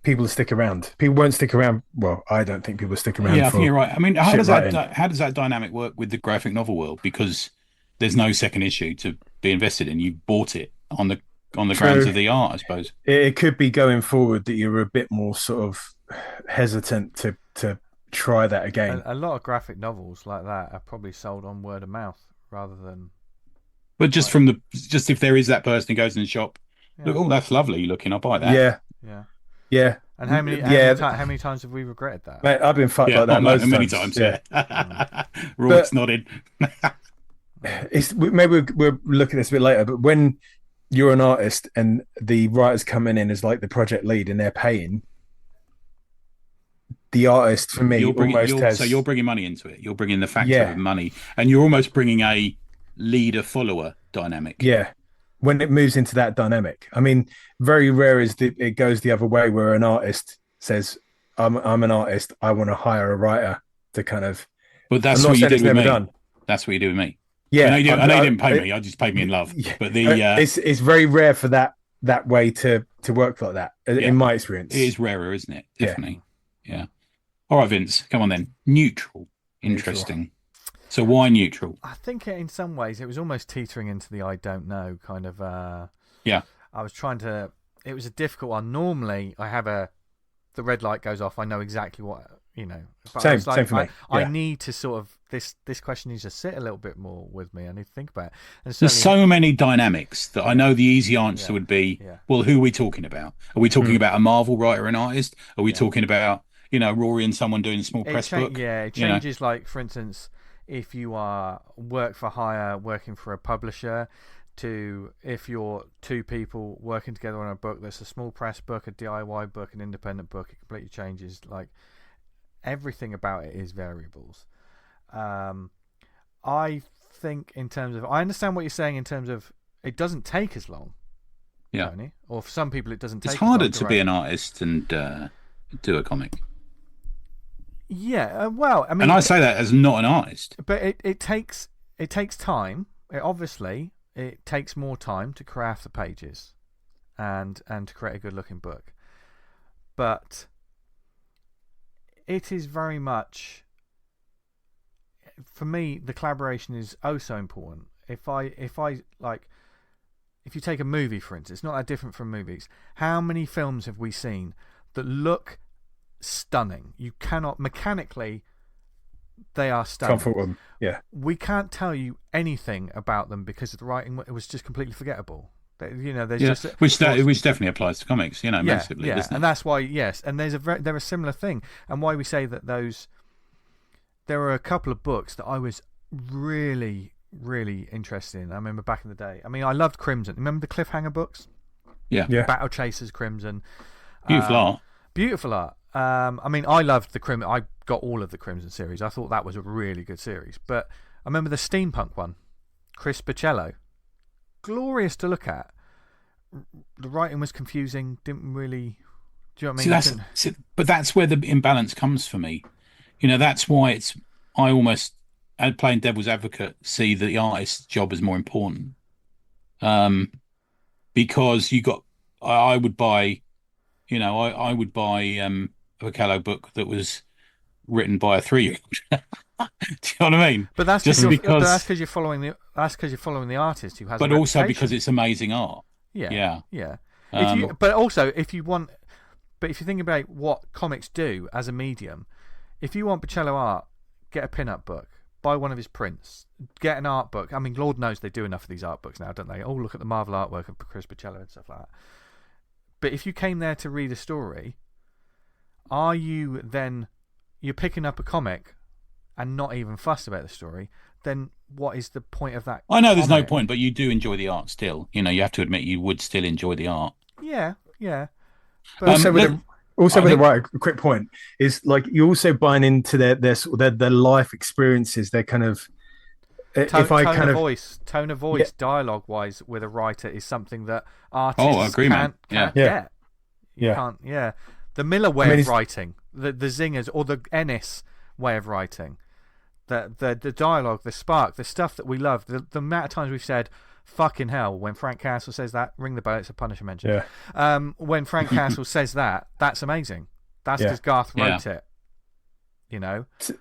people will stick around. People won't stick around. Well, I don't think people will stick around. Yeah, I think you're right. I mean, how does that dynamic work with the graphic novel world? Because there's no second issue to be invested in. You bought it on the grounds of the art, I suppose. It could be going forward that you're a bit more sort of hesitant to try that again. A lot of graphic novels like that are probably sold on word of mouth rather than. But just if there is that person who goes in the shop, look, oh, that's lovely looking. I'll buy that. Yeah. And how many times have we regretted that? Mate, I've been fucked like that many times. Yeah. Roy's nodded. maybe we're looking at this a bit later, but when you're an artist and the writer's coming in as like the project lead and they're paying the artist, for me, so you're bringing money into it. You're bringing the factor of money, and you're almost bringing a leader-follower dynamic. Yeah, when it moves into that dynamic. I mean, very rare is it goes the other way, where an artist says, "I'm an artist. I want to hire a writer to kind of." But that's what you did with me. That's what you do with me. Yeah, I know you didn't pay me. I just paid me in love. Yeah. But it's very rare for that way to work like that. In my experience, it is rarer, isn't it? Definitely. Yeah. All right, Vince, come on then. Neutral. Interesting. So why neutral? I think in some ways it was almost teetering into the I don't know kind of. Yeah. I was trying to. It was a difficult one. Normally, I have the red light goes off. I know exactly what But same for me. I need to sort of this question needs to sit a little bit more with me. I need to think about it. And there's so many dynamics that I know the easy answer would be, well, who are we talking about? Are we talking about a Marvel writer and artist? Are we talking about Rory and someone doing a small press book? Yeah, it changes. Like, for instance, if you are work for hire, working for a publisher, to if you're two people working together on a book that's a small press book, a DIY book, an independent book, it completely changes. Like, everything about it is variables. I think in terms of, I understand what you're saying in terms of it doesn't take as long. Yeah. Tony, or for some people it doesn't take. It's harder to be an artist and do a comic. Yeah, well, I mean, and I say that as not an artist, but it takes time. It takes more time to craft the pages, and to create a good looking book. But it is very much, for me, the collaboration is so important. If you take a movie, for instance, it's not that different from movies. How many films have we seen that look stunning? You cannot, mechanically, they are stunning. Comfort with them. Yeah. We can't tell you anything about them because the writing, it was just completely forgettable. There's just which definitely applies to comics, massively. Yeah, and that's why, and they're a similar thing, and why we say that there are a couple of books that I was really, really interested in. I remember back in the day. I mean, I loved Crimson. Remember the cliffhanger books? Yeah. Battle Chasers, Crimson. Beautiful art. Beautiful art. I mean, I loved the Crimson. I got all of the Crimson series. I thought that was a really good series. But I remember the steampunk one, Chris Pacello. Glorious to look at. The writing was confusing. Didn't really. Do you know what I mean? But that's where the imbalance comes for me. That's why I almost, playing devil's advocate, see the artist's job as more important. Because I would buy, I would buy a Picallo book that was written by a 3-year-old. Do you know what I mean? But that's because you're following the artist who has. But also because it's amazing art. Yeah. If you think about what comics do as a medium, if you want Pacello art, get a pin-up book, buy one of his prints, get an art book. I mean, Lord knows they do enough of these art books now, don't they? Oh, look at the Marvel artwork of Chris Pacello and stuff like that. But if you came there to read a story, you're picking up a comic and not even fussed about the story, then what is the point of that? I know there's no point, but you do enjoy the art still. You have to admit you would still enjoy the art. Yeah. But a quick point is, like, you're also buying into their life experiences. They're kind of tone of voice, dialogue wise with a writer is something that artists can't get. You can't. Yeah, the Miller way of writing, the Zingers or the Ennis way of writing. The dialogue, the spark, the stuff that we love, the amount of times we've said fucking hell when Frank Castle says that, ring the bell, it's a Punisher mention. When Frank Castle says that, that's amazing. That's because Garth wrote it.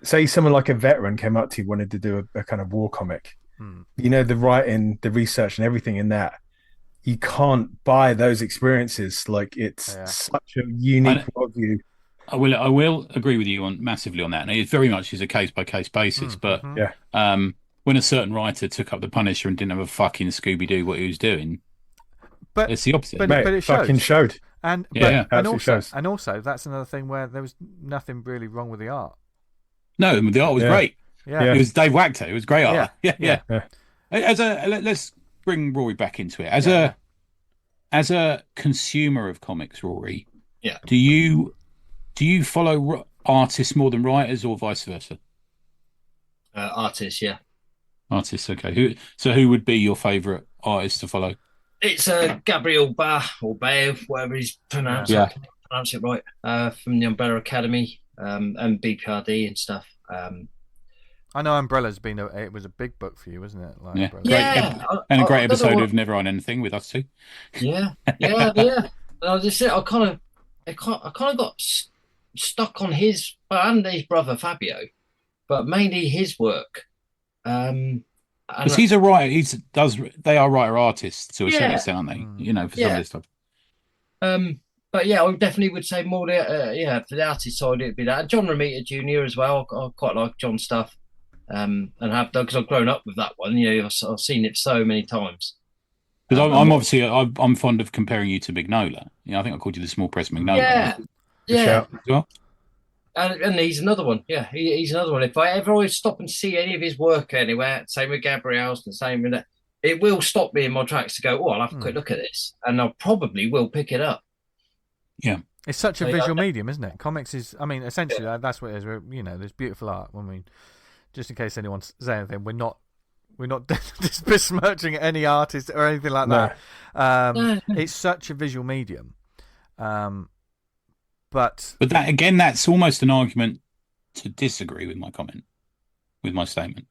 Say someone like a veteran came up to you, wanted to do a kind of war comic. The writing, the research and everything in that, you can't buy those experiences. Like, it's such a unique worldview. I will agree with you massively on that, and it very much is a case by case basis. But when a certain writer took up the Punisher and didn't have a fucking Scooby Doo what he was doing, but it's the opposite. But it fucking showed. And also that's another thing where there was nothing really wrong with the art. No, the art was great. Yeah, it was Dave Wachter. It was great art. Yeah. Let's bring Rory back into it. As a consumer of comics, Rory, Yeah. do you follow artists more than writers, or vice versa? Artists, yeah. Artists, okay. Who would be your favourite artist to follow? It's Gabriel Ba or Bao, whatever he's pronounced. Yeah. I can pronounce it right. From the Umbrella Academy and BPRD and stuff. I know Umbrella's been it was a big book for you, wasn't it? Like, Yeah. Umbrella. Yeah. And a great episode of Never on Anything with us too. Yeah. I just I kind of got stuck on his and his brother Fabio, but mainly his work. Because he's a writer, they are writer artists to a certain extent, aren't they? You know, for some of this stuff. But yeah, I definitely would say more for the artist side, it'd be that. John Romita Jr. as well. I quite like John's stuff, and have done because I've grown up with that one. You know, I've seen it so many times. Because I'm obviously I'm fond of comparing you to Mignola. You know, I think I called you the small press Mignola. Yeah. Well, and he's another one. Yeah, he's another one. If I ever always stop and see any of his work anywhere, same with Gabriel's and same with that, it will stop me in my tracks to go, oh, I'll have a quick look at this, and I probably will pick it up. Yeah. It's such a visual medium, isn't it? Comics is, I mean, essentially that's what it is. You know, there's beautiful art. When we, just in case anyone says anything, we're not just besmirching any artist or anything like that. It's such a visual medium. But that again, that's almost an argument to disagree with my comment, with my statement.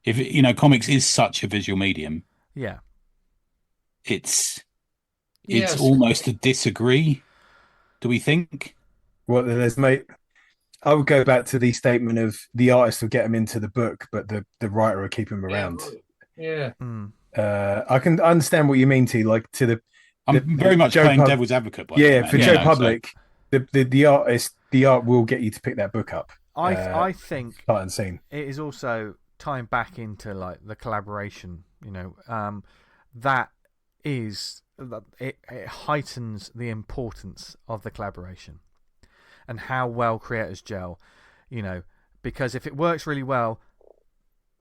If you know, comics is such a visual medium. Yeah. It's almost a disagree. Do we think? Well, I would go back to the statement of the artist will get them into the book, but the writer will keep them around. Yeah. I can understand what you mean, like to the. I'm very much playing devil's advocate. For Joe Public, the art will get you to pick that book up. I think sight unseen. It is also tying back into like the collaboration. You know, that is it heightens the importance of the collaboration and how well creators gel. You know, because if it works really well,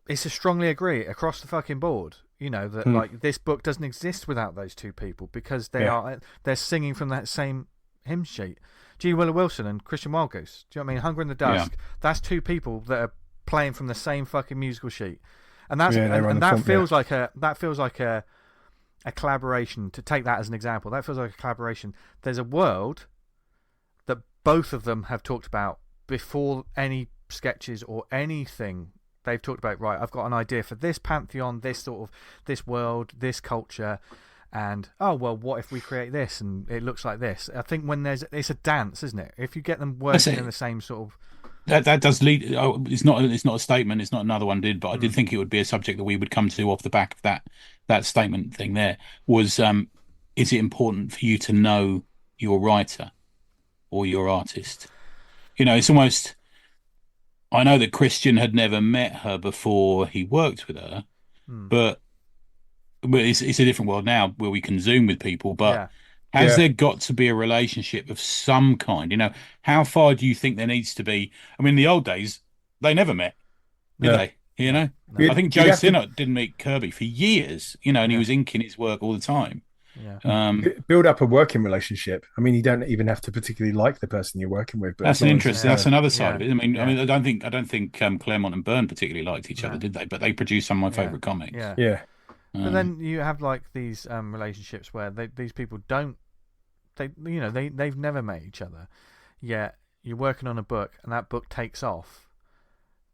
it's a strongly agree across the fucking board. You know that like this book doesn't exist without those two people because they're singing from that same hymn sheet. G. Willow Wilson and Christian Wildgoose. Do you know what I mean? Hunger in the Dusk. Yeah. That's two people that are playing from the same fucking musical sheet, and that's that feels like a collaboration. To take that as an example, that feels like a collaboration. There's a world that both of them have talked about before any sketches or anything. They've talked about, right, I've got an idea for this pantheon, this world, this culture, and what if we create this and it looks like this? I think when it's a dance, isn't it? If you get them working in the same sort of that does lead. It's not a statement. It's not another one did, but I did think it would be a subject that we would come to off the back of that statement thing. There was, is it important for you to know your writer or your artist? You know, it's almost. I know that Christian had never met her before he worked with her, but it's a different world now where we can Zoom with people. But has there got to be a relationship of some kind? You know, how far do you think there needs to be? I mean, in the old days, they never met, did they? You know, I think Joe Sinnott didn't meet Kirby for years, you know, and he was inking his work all the time. Yeah. Build up a working relationship. I mean, you don't even have to particularly like the person you're working with. But that's an interesting. That's another side of it. I mean, I don't think Claremont and Byrne particularly liked each other, did they? But they produced some of my favorite comics. Yeah. But then you have like these relationships where these people they've never met each other, yet you're working on a book and that book takes off.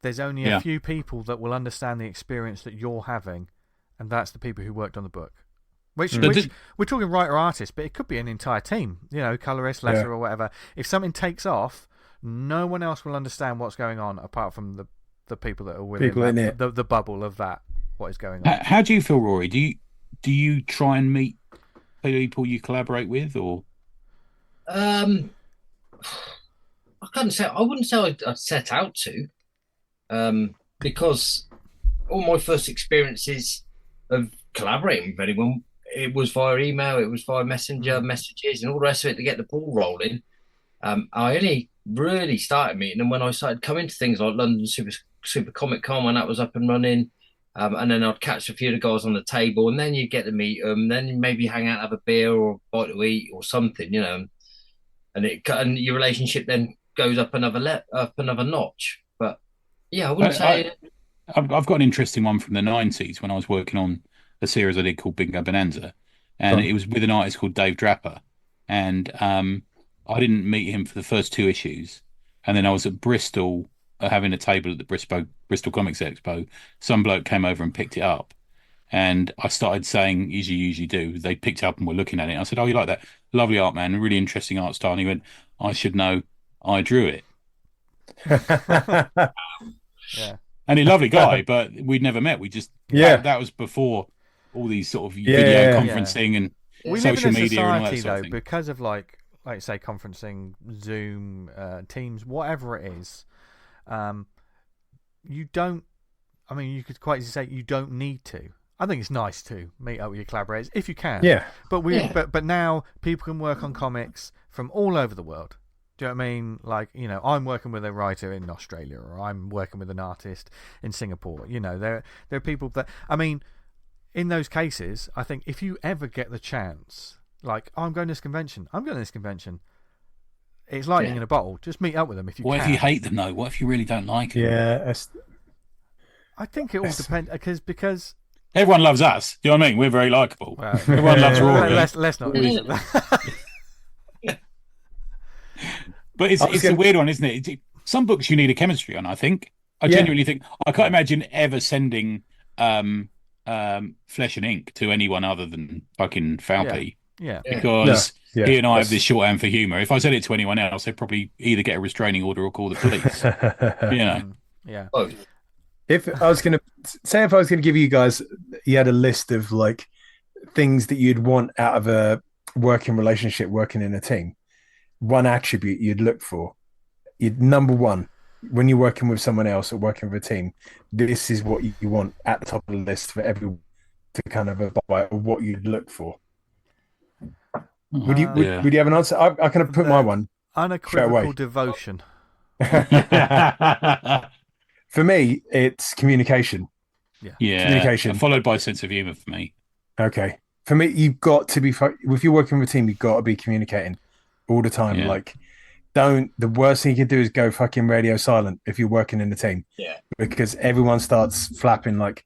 There's only a few people that will understand the experience that you're having, and that's the people who worked on the book. Which we're talking writer artist, but it could be an entire team, you know, colorist, letter, or whatever. If something takes off, no one else will understand what's going on apart from the people that are within the bubble of that. What is going on? How do you feel, Rory? Do you try and meet people you collaborate with, or? I wouldn't say I set out to, because all my first experiences of collaborating with anyone, it was via email, it was via messenger messages and all the rest of it to get the ball rolling. I only really started meeting them when I started coming to things like London Super Comic Con when that was up and running, And then I'd catch a few of the guys on the table, and then you get to meet them. Then you maybe hang out, have a beer or a bite to eat or something, and your relationship then goes up another notch. But yeah, I wouldn't say. I've got an interesting one from the '90s when I was working on a series I did called Bingo Bonanza, and it was with an artist called Dave Draper, and I didn't meet him for the first 2 issues, and then I was at Bristol having a table at the Bristol Comics Expo. Some bloke came over and picked it up, and I started saying, as you usually do. They picked it up and were looking at it. I said, "Oh, you like that? Lovely art, man. Really interesting art style." And he went, "I should know. I drew it." Yeah. And a lovely guy, but we'd never met. We just that was before all these sort of video conferencing and we social live in a media and all that society, sort of though, thing. because of like say conferencing, Zoom, Teams, whatever it is. You don't. I mean, you could quite easily say you don't need to. I think it's nice to meet up with your collaborators if you can. Yeah. But now people can work on comics from all over the world. Do you know what I mean? Like, I'm working with a writer in Australia, or I'm working with an artist in Singapore. There are people that, I mean, in those cases, I think if you ever get the chance, like, I'm going to this convention, it's lightning in a bottle. Just meet up with them if you can. What if you hate them, though? What if you really don't like them? Yeah. I think it all depends, because everyone loves us. Do you know what I mean? We're very likable. Well, everyone loves Rory. Let's not use it. But it's a weird one, isn't it? Some books you need a chemistry on, I think. I genuinely think. I can't imagine ever sending Flesh and Ink to anyone other than fucking Falpy. Yeah. Because he and I have this shorthand for humour. If I sent it to anyone else, they'd probably either get a restraining order or call the police. Yeah. If I was going to give you guys, you had a list of like things that you'd want out of a working relationship, working in a team. One attribute you'd look for, number one, when you're working with someone else or working with a team, this is what you want at the top of the list for everyone to kind of abide, or what you'd look for. Would you have an answer? I kind of put my one. Unequivocal devotion. For me, it's communication. Yeah. Communication. Followed by sense of humour for me. Okay. For me, you've got to be, if you're working with a team, you've got to be communicating all the time. Yeah. Like, the worst thing you can do is go fucking radio silent if you're working in a team. Yeah. Because everyone starts flapping like,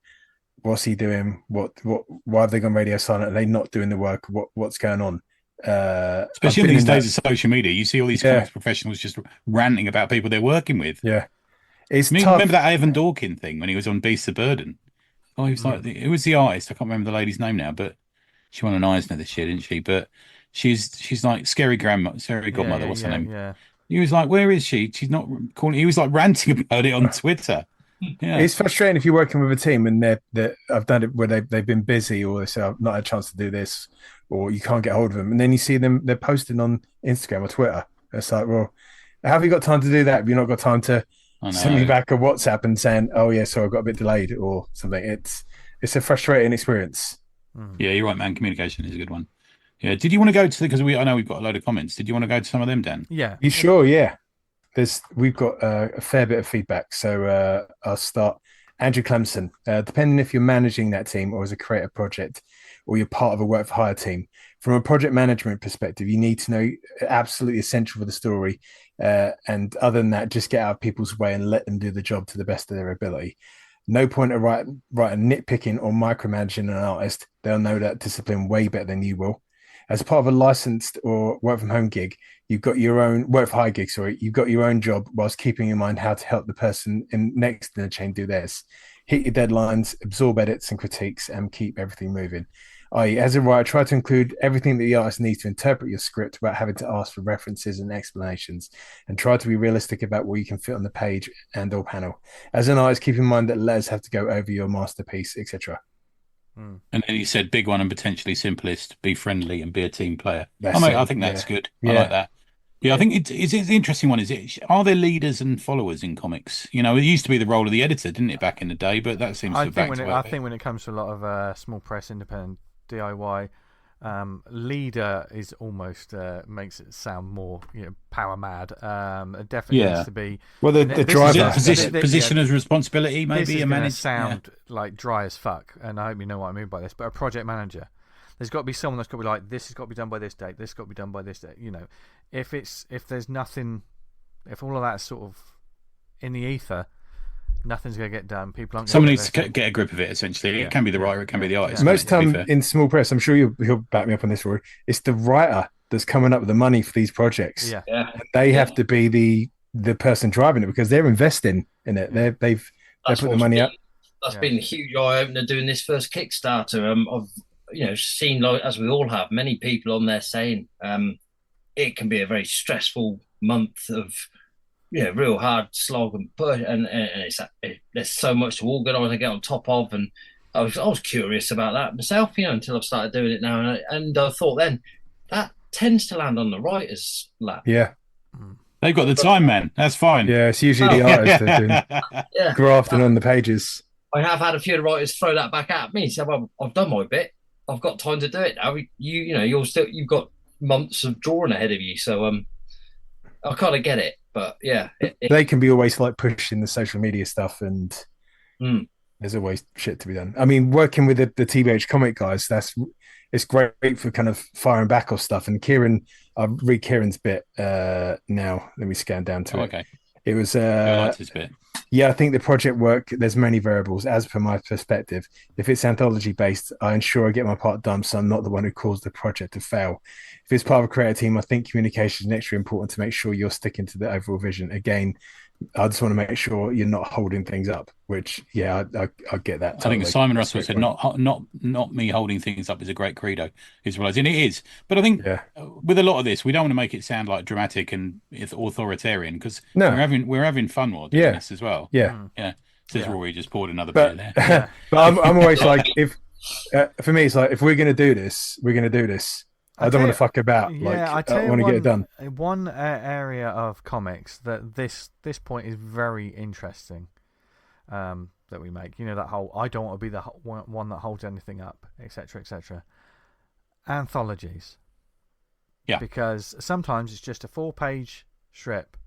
what's he doing? Why have they gone radio silent? Are they not doing the work? What's going on? Especially in these days of social media, you see all these comics professionals just ranting about people they're working with. Yeah. It's tough. Remember that Evan Dorkin thing when he was on Beasts of Burden? Oh, he was like, who was the artist? I can't remember the lady's name now, but she won an Eisner this year, didn't she? But she's like scary godmother. What's her name? Yeah. He was like, where is she? She's not calling. He was like ranting about it on Twitter. Yeah. It's frustrating if you're working with a team and I've done it where they've been busy, or they say I've not had a chance to do this, or you can't get hold of them, and then you see them, they're posting on Instagram or Twitter. It's like, well, have you got time to do that? Have you not got time to send me back a WhatsApp and saying, oh yeah, so I got a bit delayed or something? It's a frustrating experience. Yeah, you're right, man. Communication is a good one. Yeah. Did you want to go to because I know we've got a load of comments. Did you want to go to some of them, Dan? Yeah. You sure? Yeah. We've got a fair bit of feedback. So I'll start. Andrew Clemson, depending if you're managing that team or as a creative project, or you're part of a work for hire team, from a project management perspective, you need to know absolutely essential for the story. And other than that, just get out of people's way and let them do the job to the best of their ability. No point of writing nitpicking or micromanaging an artist. They'll know that discipline way better than you will. As part of a licensed or work from home gig, you've got your own work for hire gig. You've got your own job whilst keeping in mind how to help the person next in the chain do theirs. Hit your deadlines, absorb edits and critiques, and keep everything moving. As a writer, try to include everything that the artist needs to interpret your script without having to ask for references and explanations, and try to be realistic about what you can fit on the page and or panel. As an artist, keep in mind that letters have to go over your masterpiece, etc. And then he said, big one and potentially simplest, be friendly and be a team player. I think that's good. I like that. Yeah, I think it's an interesting one. Are there leaders and followers in comics? It used to be the role of the editor, didn't it, back in the day? But that seems to have backed away. I think when it comes to a lot of small press, independent DIY, Leader is almost makes it sound more power mad. It definitely needs to be. Well, the driver position as responsibility, maybe this is a manager. Sound like dry as fuck, and I hope you know what I mean by this. But a project manager, there's got to be someone that's got to be like, this has got to be done by this date. This has got to be done by this date. If there's nothing, if all of that's sort of in the ether, nothing's going to get done. People aren't. Someone needs to get a grip of it. Essentially, it can be the writer, it can be the artist. Most time in small press, I'm sure he'll back me up on this, Rory. It's the writer that's coming up with the money for these projects. Yeah. And they have to be the person driving it because they're investing in it. They put the money up. That's been a huge eye opener doing this first Kickstarter. I've seen, like, as we all have, many people on there saying it can be a very stressful month of real hard slog and push, and there's so much to organise and get on top of. And I was curious about that myself, until I've started doing it now, and I thought then that tends to land on the writer's lap. Yeah. They've got the time, man. That's fine. Yeah, it's usually the artist that's doing grafting on the pages. I have had a few writers throw that back at me. So I've done my bit. I've got time to do it now. You've got months of drawing ahead of you. So I kind of get it. But yeah, they can be always like pushing the social media stuff, and there's always shit to be done. I mean, working with the TBH comic guys, it's great for kind of firing back off stuff. And Kieran, I'll read Kieran's bit now. Let me scan down to it. Okay. It was I liked his bit. Yeah, I think the project work, there's many variables. As per my perspective, if it's anthology based, I ensure I get my part done so I'm not the one who caused the project to fail. If it's part of a creative team, I think communication is extra important to make sure you're sticking to the overall vision. Again, I just want to make sure you're not holding things up, which, I get that. Totally. I think Simon Russell said, not me holding things up is a great credo. He's realizing it is. But I think with a lot of this, we don't want to make it sound like dramatic and authoritarian, because we're having fun while doing this as well. Yeah. Yeah. Says Rory, just poured another beer there. Yeah. But I'm always like, for me, it's like, if we're going to do this, we're going to do this. I don't want to fuck about. I want to get it done. One area of comics that this point is very interesting that we make. That whole I don't want to be the one that holds anything up, etc., etc. Anthologies. Yeah. Because sometimes it's just a 4-page strip,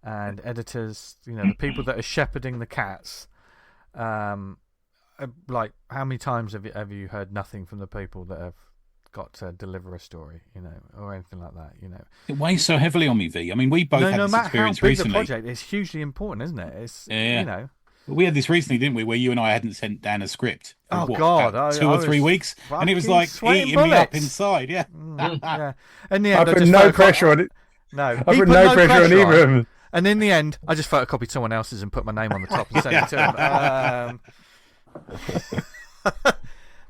and editors, the people that are shepherding the cats, like, how many times have you heard nothing from the people that have got to deliver a story, or anything like that, It weighs so heavily on me, V. I mean, we both had this experience how big recently. The project is hugely important, isn't it? It's we had this recently, didn't we? Where you and I hadn't sent Dan a script. For, God, 2 or 3 weeks, and it was like eating me up inside. Yeah. Yeah. In the end, I put no pressure on it. No, I put no pressure on either of them. And in the end, I just photocopied someone else's and put my name on the top and sent it to him.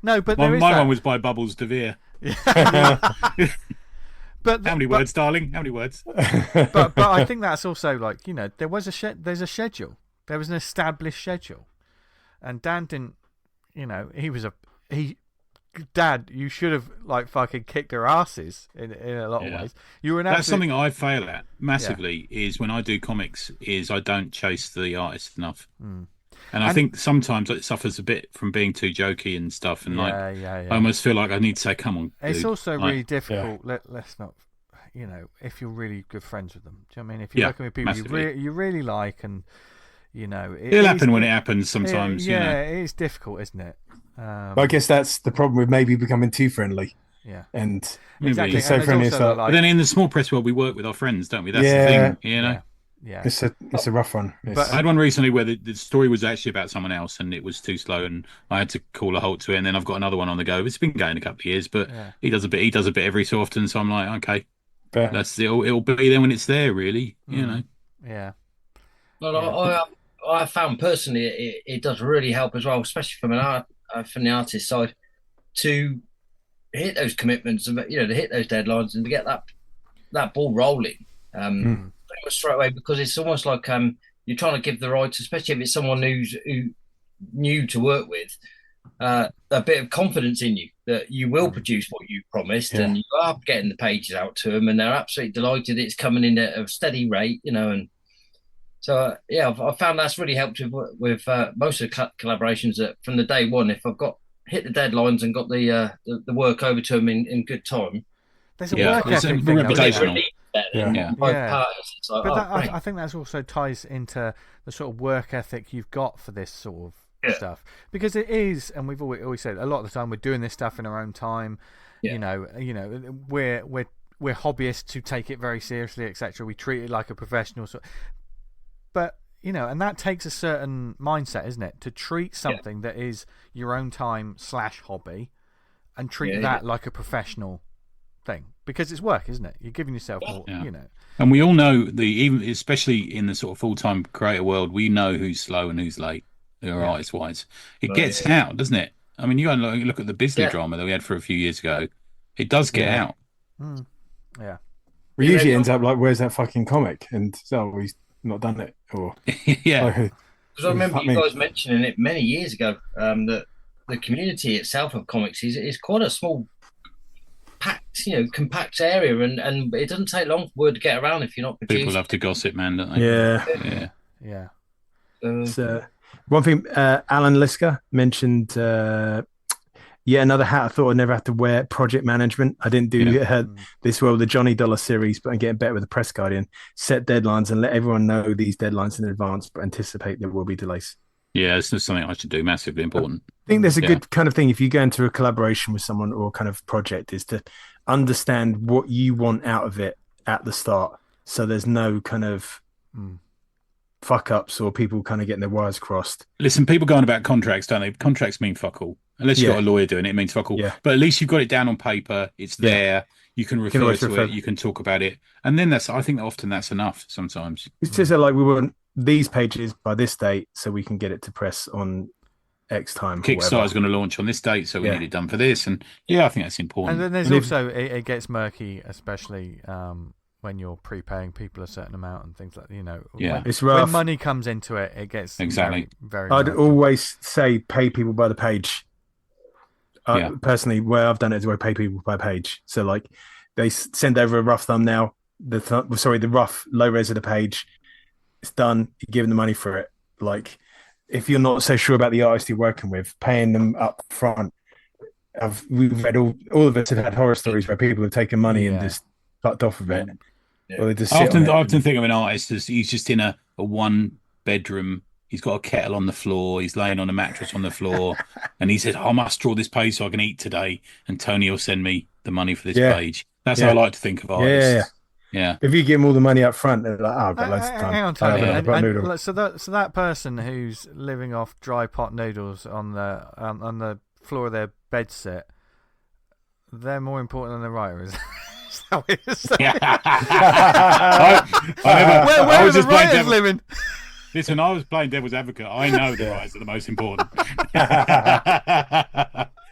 No, but my one was by Bubbles DeVere. But how many words, darling? How many words? But I think that's also like, there's a schedule. There was an established schedule, and Dan didn't. Dad, you should have like fucking kicked their asses in a lot of ways. You were That's something I fail at massively. Is when I do comics, is I don't chase the artist enough. And I think sometimes it suffers a bit from being too jokey and stuff. And I almost feel like I need to say, come on. It's dude. also really difficult. Let's not, if you're really good friends with them. Do you know what I mean? If you're working with people you really like, and, it'll happen when it happens sometimes. It is difficult, isn't it? I guess that's the problem with maybe becoming too friendly. Yeah. And exactly. so friendly. But then in the small press world, we work with our friends, don't we? That's the thing, Yeah. It's a rough one. But I had one recently where the story was actually about someone else, and it was too slow, and I had to call a halt to it. And then I've got another one on the go. It's been going a couple of years, but he does a bit every so often. So I'm like, okay, that's it'll be there when it's there, really. Yeah. Well, I found personally it does really help as well, especially from the artist side, to hit those commitments and to hit those deadlines and to get that ball rolling. Pretty much straight away, because it's almost like you're trying to give the rights, especially if it's someone who's new to work with, a bit of confidence in you that you will produce what you promised, and you are getting the pages out to them, and they're absolutely delighted it's coming in at a steady rate, and so I found that's really helped with most of the collaborations that from the day one. If I've got hit the deadlines and got the work over to them in good time. There's a work it's ethic a thing, reputational. Both parties. It's like, but right. I think that also ties into the sort of work ethic you've got for this sort of stuff, because it is, and we've always said a lot of the time we're doing this stuff in our own time. You know, we're hobbyists who take it very seriously, etc. We treat it like a professional but and that takes a certain mindset, isn't it, to treat something that is your own time / hobby and treat that like a professional thing, because it's work, isn't it? You're giving yourself more, And we all know even especially in the sort of full-time creator world, we know who's slow and who's late, artist wise. It gets out, doesn't it? I mean, you go and look at the Bisley drama that we had for a few years ago. It does get out. Yeah. We usually ends up like, where's that fucking comic? And so he's not done it, or because I remember you guys mentioning it many years ago. That the community itself of comics is quite a small, compact area, and it doesn't take long for word to get around if you're not producing. People love to gossip, man, don't they? Yeah. So, one thing, Alan Lisker mentioned, another hat I thought I'd never have to wear, project management. I didn't do this well with the Johnny Dollar series, but I'm getting better with the Press Guardian. Set deadlines and let everyone know these deadlines in advance, but anticipate there will be delays. Yeah, it's just something I should do. Massively important. I think there's a good kind of thing if you go into a collaboration with someone or kind of project, is to understand what you want out of it at the start, so there's no kind of fuck ups or people kind of getting their wires crossed. Listen, people go on about contracts, don't they? Contracts mean fuck all. Unless you've got a lawyer doing it, it means fuck all. Yeah. But at least you've got it down on paper. It's there. You can refer to it. You can talk about it. And then I think often that's enough sometimes. It's just like, we want these pages by this date so we can get it to press on X time. Kickstarter's going to launch on this date, so we need it done for this. And I think that's important. And then there's also, it gets murky, especially when you're prepaying people a certain amount and things like that. It's rough. When money comes into it, it gets very, very I'd murky. always say pay people by the page. Personally, where I've done it is where I pay people by page. So like, they send over a rough thumbnail, the rough low res of the page. It's done. You give them the money for it. Like, if you're not so sure about the artist you're working with, paying them up front. We've read all of us have had horror stories where people have taken money and just fucked off of it. Or they just I often think of an artist as he's just in a one bedroom. He's got a kettle on the floor. He's laying on a mattress on the floor, and he said, "I must draw this page so I can eat today." And Tony will send me the money for this page. That's how I like to think of artists. Yeah. If you give them all the money up front, they're like, I've got loads of time. Hang on, Tony. So that person who's living off dry pot noodles on the floor of their bed sit, they're more important than the writer, is that what you're saying? Where are the writers living? Listen, I was playing devil's advocate. I know the writers are the most important.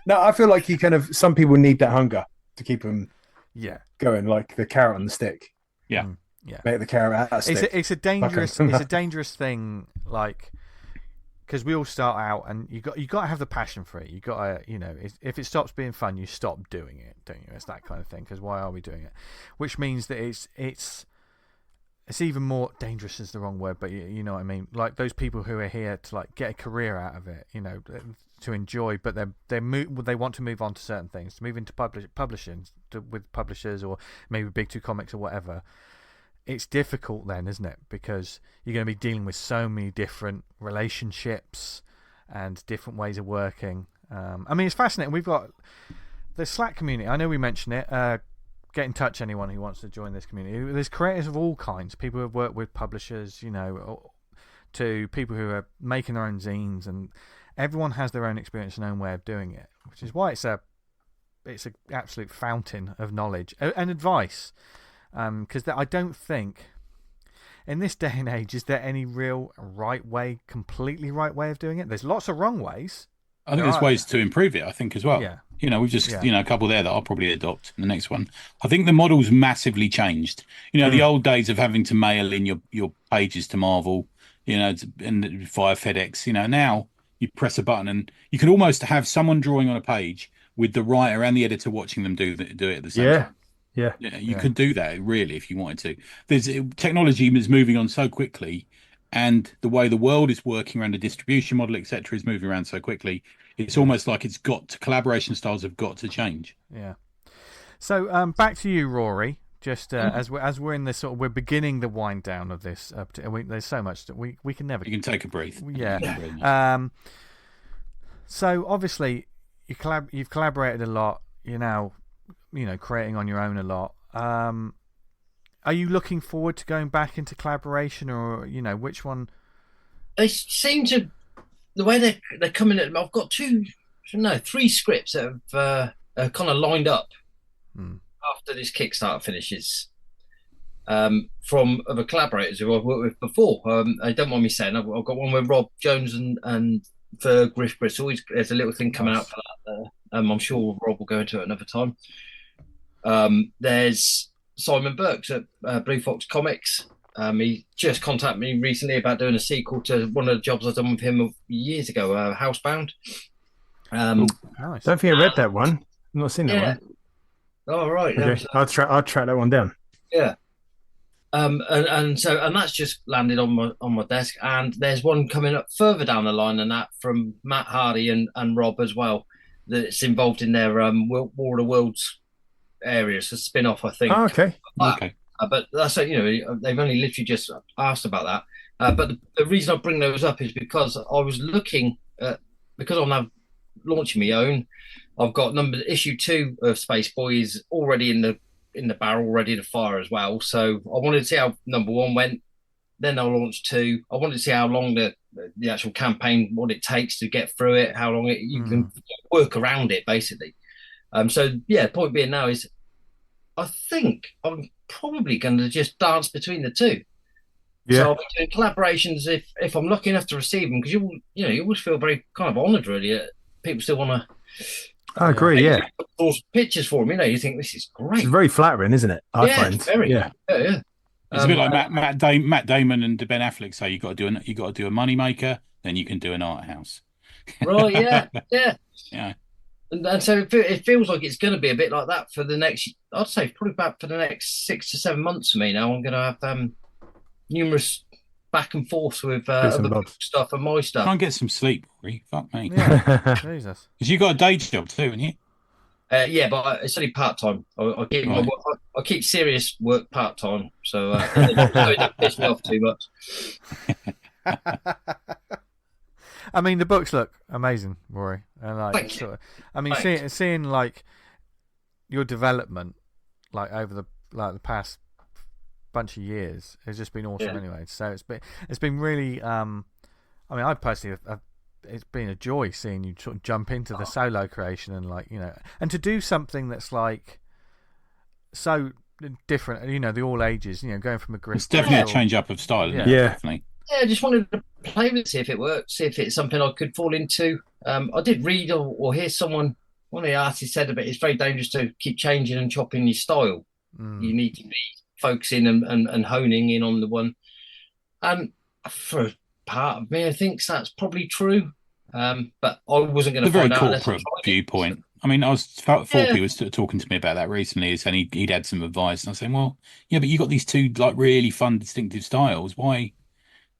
No, I feel like some people need that hunger to keep them going, like the carrot on the stick. Yeah. Make the carrot out of stick. It's a dangerous thing, like, because we all start out and you got to have the passion for it. You got to, if it stops being fun, you stop doing it, don't you? It's that kind of thing, because why are we doing it? Which means that it's even more dangerous is the wrong word, but you know what I mean. Like those people who are here to like get a career out of it, to enjoy, but they want to move on to certain things, to move into publishing with publishers or maybe Big Two Comics or whatever. It's difficult then, isn't it? Because you're going to be dealing with so many different relationships and different ways of working. I mean, it's fascinating. We've got the Slack community. I know we mentioned it. Get in touch, anyone who wants to join this community. There's creators of all kinds, people who have worked with publishers, to people who are making their own zines, and everyone has their own experience and own way of doing it, which is why it's an absolute fountain of knowledge and advice. Because I don't think in this day and age is there any real completely right way of doing it. There's lots of wrong ways. I think there's ways to improve it, I think, as well. Yeah. We've just, a couple there that I'll probably adopt in the next one. I think the model's massively changed. The old days of having to mail in your pages to Marvel, and via FedEx. Now you press a button and you can almost have someone drawing on a page with the writer and the editor watching them do it at the same time. You could do that, really, if you wanted to. Technology is moving on so quickly. and the way the world is working around the distribution model, etc., is moving around so quickly. It's almost like collaboration styles have got to change. Yeah. So back to you, Rory. Just as we're in this we're beginning the wind down of this. There's so much that we can never. You can take a breath. Yeah. So obviously you've collaborated a lot. You're now, creating on your own a lot. Are you looking forward to going back into collaboration, or which one? They seem to, the way they're coming at. I've got three scripts that have kind of lined up after this Kickstarter finishes, from other collaborators who I've worked with before. I don't mind me saying I've got one with Rob Jones and for Griff Gristle. There's a little thing coming out for that. I'm sure Rob will go into it another time. There's Simon Burks at Blue Fox Comics. He just contacted me recently about doing a sequel to one of the jobs I've done with him years ago, Housebound. Nice. Don't think I read that one. I've not seen that one. Oh, right. Okay. I'll track that one down. Yeah. And that's just landed on my desk. And there's one coming up further down the line than that from Matt Hardy and Rob as well. That's involved in their War of the Worlds area. It's a spin-off, I think. Oh, okay. Okay. But that's they've only literally just asked about that. But the reason I bring those up is because I was looking at, because I'm now launching my own. I've got issue 2 of Spaceboy is already in the barrel, ready to fire as well. So I wanted to see how number 1 went. Then I'll launch 2. I wanted to see how long the actual campaign, what it takes to get through it, how long you can work around it, basically. So yeah, point being now is, I think I'm probably going to just dance between the two. Yeah. So I'll be doing collaborations if I'm lucky enough to receive them, because you always feel very kind of honoured, really. People still want to. I agree. Yeah. Those pictures for them, you think this is great. It's very flattering, isn't it? I find. Very. Yeah. It's a bit like Matt Damon and Ben Affleck say you got to do a money maker, then you can do an art house. Right. Yeah. Yeah. Yeah. And so it feels like it's going to be a bit like that for the next. I'd say probably about for the next 6 to 7 months for me. Now I'm going to have numerous back and forth with other stuff and my stuff. Try and get some sleep, Rory. Fuck me. Yeah. Jesus. Because you got a day job too, haven't you? Yeah, but it's only part time. I keep serious work part time, so it don't piss me off too much. I mean, the books look amazing, Rory, and Thank you. I mean, seeing like your development, like over the past bunch of years, has just been awesome. Yeah. Anyway, so it's been really. I mean, I personally it's been a joy seeing you sort of jump into the solo creation and and to do something that's like so different. The all ages. Going from a Griff. It's definitely a change up of style. Yeah. Definitely. Yeah, I just wanted to play with it, see if it works, see if it's something I could fall into. I did read or hear one of the artists said it's very dangerous to keep changing and chopping your style. You need to be focusing and honing in on the one. And for a part of me, I think that's probably true. But I wasn't going to find out. A very corporate viewpoint. I mean, Forky was talking to me about that recently, saying he'd had some advice, and I was saying, well, yeah, but you got these two like really fun, distinctive styles. Why?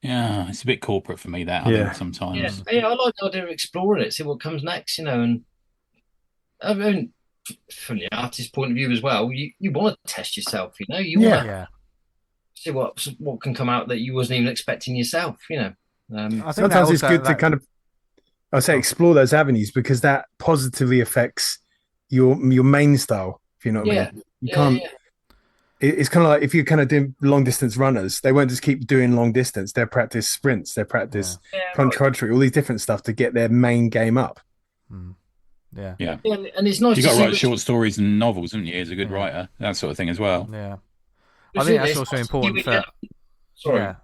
Yeah, it's a bit corporate for me, that, I think, sometimes. Yeah, I like the idea of exploring it, see what comes next, and I mean, from the artist's point of view as well, you want to test yourself, you want to see what can come out that you wasn't even expecting yourself, I think sometimes it's good to kind of, I say, explore those avenues, because that positively affects your main style, if you know what I mean. You can't. It's kind of like if you're kind of doing long distance runners, they won't just keep doing long distance. They practice sprints, they practice country, all these different stuff to get their main game up. Yeah. And it's nice. You got to write short stories and novels, haven't you? As a good writer, that sort of thing as well. Yeah, I think that's also important for. Sorry. Yeah.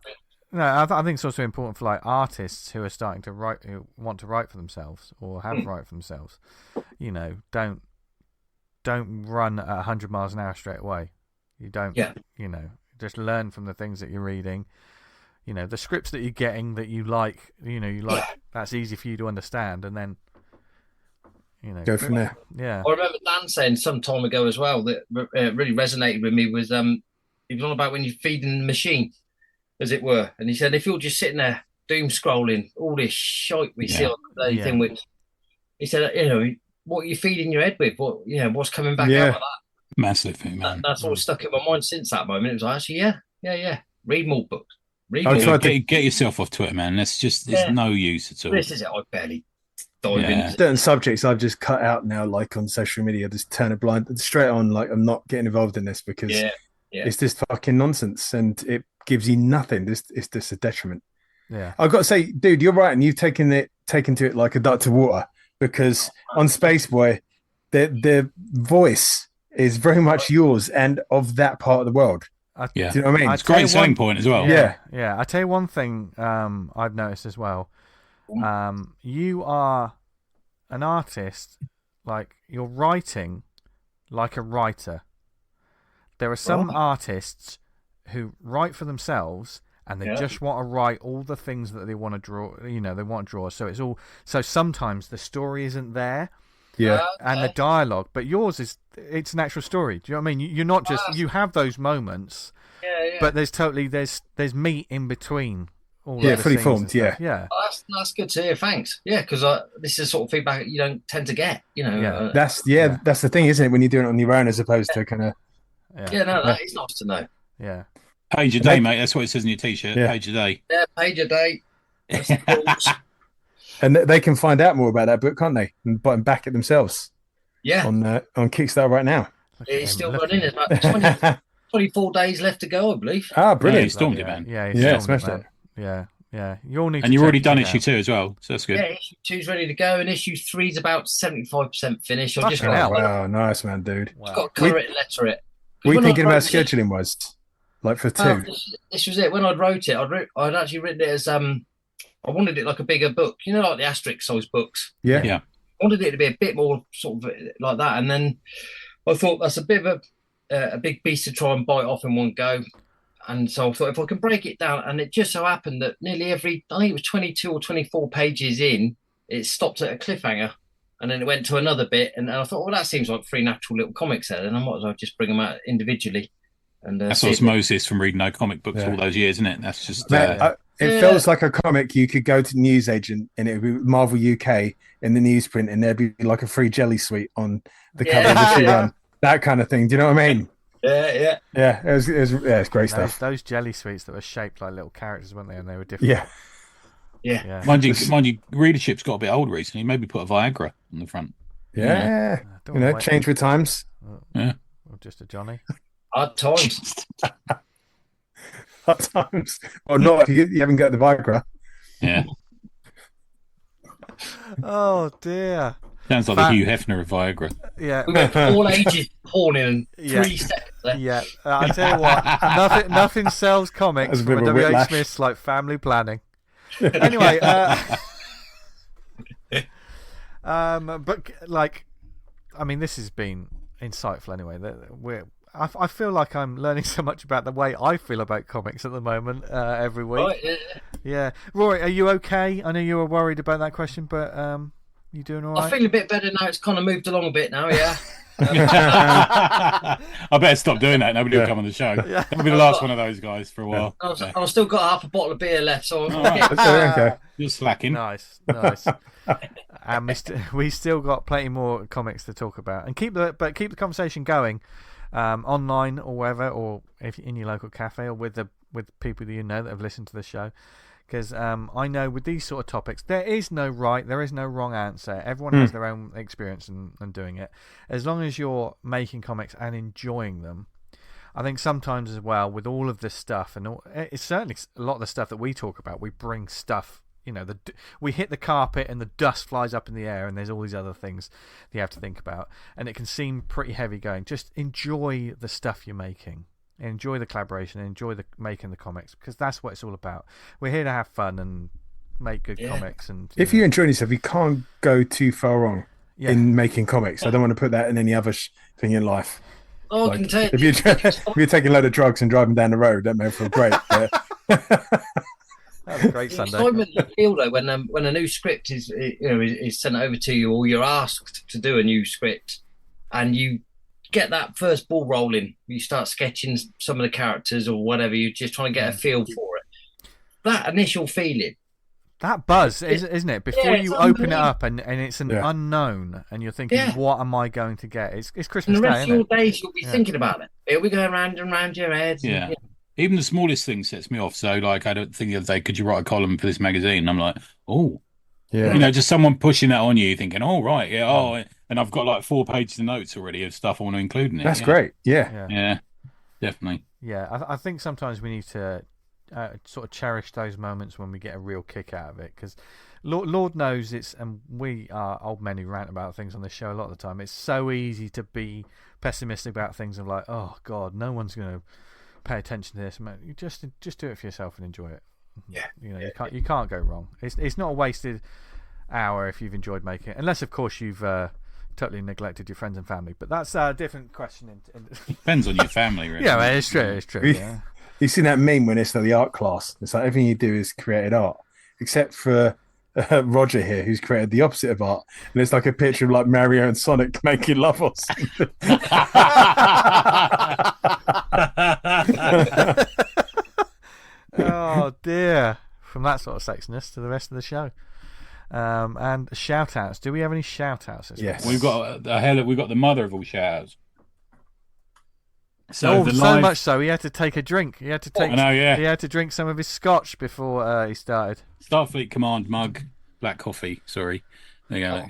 No, I think it's also important for like artists who are starting to write, who want to write for themselves or have write for themselves. Don't run at 100 miles an hour straight away. You don't, just learn from the things that you're reading. The scripts that you're getting that you like, that's easy for you to understand, and then, go from there. Yeah. I remember Dan saying some time ago as well that really resonated with me was he was on about when you're feeding the machine. as it were. And he said, if you're just sitting there doom scrolling all this shite we see on the thing, which he said, what are you feeding your head with? What's coming back out of that? Massive thing, man. That's all stuck in my mind since that moment. It was like, actually, yeah. Read more books. Get yourself off Twitter, man. There's no use at all. This is it. I barely dive into certain subjects I've just cut out now, like on social media, just turn a blind straight on. Like, I'm not getting involved in this because it's just fucking nonsense and it gives you nothing. It's just a detriment. Yeah, I've got to say, dude, you're right, and you've taken to it like a duck to water, because on Spaceboy, the voice is very much yours and of that part of the world. Do you know what I mean? It's a great selling point as well. Yeah. I tell you one thing I've noticed as well. You are an artist, like you're writing like a writer. There are some artists who write for themselves and they just want to write all the things that they want to draw. They want to draw. So sometimes the story isn't there. Yeah, and the dialogue, but yours it's an actual story. Do you know what I mean? You're not just you have those moments, but there's meat in between. All fully formed. Yeah. That's good to hear. Thanks. Yeah, because this is sort of feedback you don't tend to get. That's the thing, isn't it? When you're doing it on your own as opposed to kind of. That is nice to know. Yeah. Page a day, mate. That's what it says in your t-shirt. Yeah. Page a day. Yeah, page a day. And they can find out more about that book, can't they? And back it themselves. Yeah. On Kickstarter right now. It's still running. There's about 24 days left to go, I believe. Ah, brilliant. He stormed it, man. Yeah, smashed it. Yeah. You all need. And you've already done issue 2 as well, so that's good. Yeah, issue 2's ready to go, and issue 3's about 75% finished. Wow, nice, man, dude. Wow. Got to colour it and letter it. What are you thinking about scheduling was? Like for 2? This was it. When I'd wrote it, I'd actually written it as I wanted it like a bigger book, like the Asterix size books. Yeah. I wanted it to be a bit more sort of like that, and then I thought that's a bit of a big beast to try and bite off in one go. And so I thought if I can break it down, and it just so happened that nearly I think it was 22 or 24 pages in, it stopped at a cliffhanger, and then it went to another bit, and I thought, well, that seems like 3 natural little comics there, then I might as well just bring them out individually. And that's osmosis from reading no comic books all those years, isn't it? That's just. It feels like a comic you could go to the newsagent and it would be Marvel UK in the newsprint, and there'd be like a free jelly sweet on the cover of the issue run. That kind of thing. Do you know what I mean? Yeah. It's great stuff. Those jelly sweets that were shaped like little characters, weren't they? And they were different. Yeah. Mind you, readership's got a bit old recently. Maybe put a Viagra on the front. Yeah. Change with times. Yeah. Or just a Johnny. Hard times. Hard times. Or not if you haven't got the Viagra. Yeah. Oh dear. Sounds like the Hugh Hefner of Viagra. Yeah. We went all ages porn in 3 seconds there. Yeah. I tell you what, nothing sells comics from a W.H. Smith's like family planning. Anyway, but like, I mean, this has been insightful anyway. I feel like I'm learning so much about the way I feel about comics at the moment every week. Right, yeah. Rory, are you okay? I know you were worried about that question, but you doing all right? I feel a bit better now. It's kind of moved along a bit now, yeah. I better stop doing that. Nobody will come on the show. Yeah. I'll be the last one of those guys for a while. I've still got half a bottle of beer left, so okay. You're slacking. Nice. And we still got plenty more comics to talk about, and keep the conversation going online or wherever, or if in your local cafe, or with people that that have listened to the show. Because I know with these sort of topics, there is no right, there is no wrong answer. Everyone has their own experience in doing it. As long as you're making comics and enjoying them, I think sometimes as well with all of this stuff, and it's certainly a lot of the stuff that we talk about, we bring stuff. We hit the carpet and the dust flies up in the air, and there's all these other things that you have to think about, and it can seem pretty heavy going. Just enjoy the stuff you're making. Enjoy the collaboration, enjoy making the comics, because that's what it's all about. We're here to have fun and make good comics. And if you're enjoying yourself, you can't go too far wrong in making comics. I don't want to put that in any other thing in life. Oh, I can tell you. If you're taking a load of drugs and driving down the road, that may feel great. That's a great Sunday. Excitement you feel though when a new script is sent over to you, or you're asked to do a new script, and you get that first ball rolling, you start sketching some of the characters or whatever, you're just trying to get a feel for it. that initial feeling. That buzz, isn't it? Before you open it up and it's an unknown and you're thinking, what am I going to get? It's Christmas and the Day, rest of your days you'll be thinking about it. It'll be going round and round your head. Yeah. Even the smallest thing sets me off. So, like, I don't think the other day, could you write a column for this magazine? And I'm like, oh. Yeah. You know, just someone pushing that on you, thinking, oh, right, and I've got like 4 pages of notes already of stuff I want to include in it. That's great. Yeah, definitely. Yeah, I think sometimes we need to sort of cherish those moments when we get a real kick out of it, because Lord knows and we are old men who rant about things on this show a lot of the time. It's so easy to be pessimistic about things and like, oh God, no one's going to pay attention to this. Man, you just do it for yourself and enjoy it. Yeah, you can't go wrong. It's not a wasted hour if you've enjoyed making it, unless of course you've totally neglected your friends and family. But that's a different question. Depends on your family, really. Yeah, it's true. Yeah. You've seen that meme when it's the art class. It's like everything you do is created art, except for Roger here, who's created the opposite of art, and it's like a picture of like Mario and Sonic making love or something. Oh dear! From that sort of sexiness to the rest of the show, and shout outs. Do we have any shout outs? Yes, we've got we've got the mother of all shout outs. So much so he had to take a drink. He had to take. I know, yeah. He had to drink some of his scotch before he started. Starfleet Command mug, black coffee. Sorry, there you go.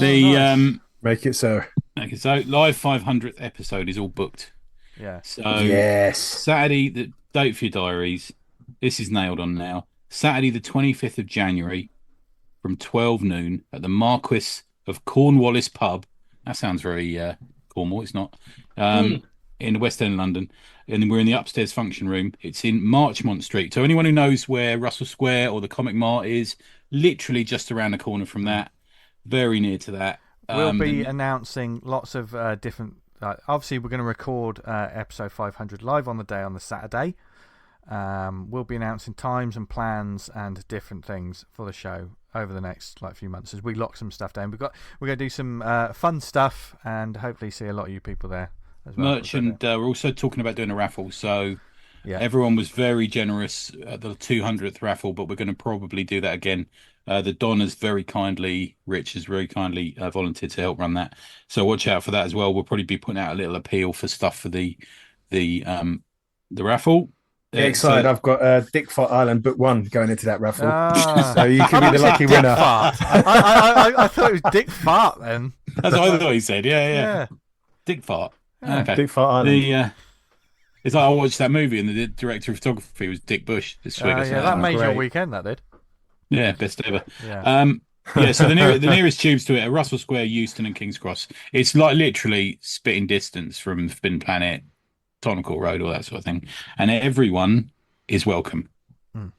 Nice. Make it so. Okay, so live 500th episode is all booked. Yeah. So yes, Saturday, the date for your diaries. This is nailed on now. Saturday, the 25th of January, from 12 noon at the Marquis of Cornwallis pub. That sounds very Cornwall. It's not. In the West End of London, and we're in the upstairs function room. It's in Marchmont Street. So anyone who knows where Russell Square or the Comic Mart is, literally just around the corner from that, very near to that. We'll be announcing lots of different. Obviously, we're going to record episode 500 live on the day on the Saturday. We'll be announcing times and plans and different things for the show over the next few months as we lock some stuff down. We're going to do some fun stuff and hopefully see a lot of you people there. Well, merch, and we're also talking about doing a raffle. So everyone was very generous at the 200th raffle, but we're going to probably do that again. The Don has Rich has very kindly volunteered to help run that. So watch out for that as well. We'll probably be putting out a little appeal for stuff for the raffle. Get excited! I've got Dick Fart Island Book 1 going into that raffle, so you could be the lucky winner. I thought it was Dick Fart then. That's what I thought he said. Yeah. Dick Fart. Yeah. Okay. Dick Fart Island. It's like I watched that movie and the director of photography was Dick Bush this week. That made your weekend. That did. Yeah, best ever. Yeah. So the nearest tubes to it are Russell Square, Euston, and King's Cross. It's like literally spitting distance from Forbidden Planet, Tottenham Court Road, all that sort of thing, and everyone is welcome.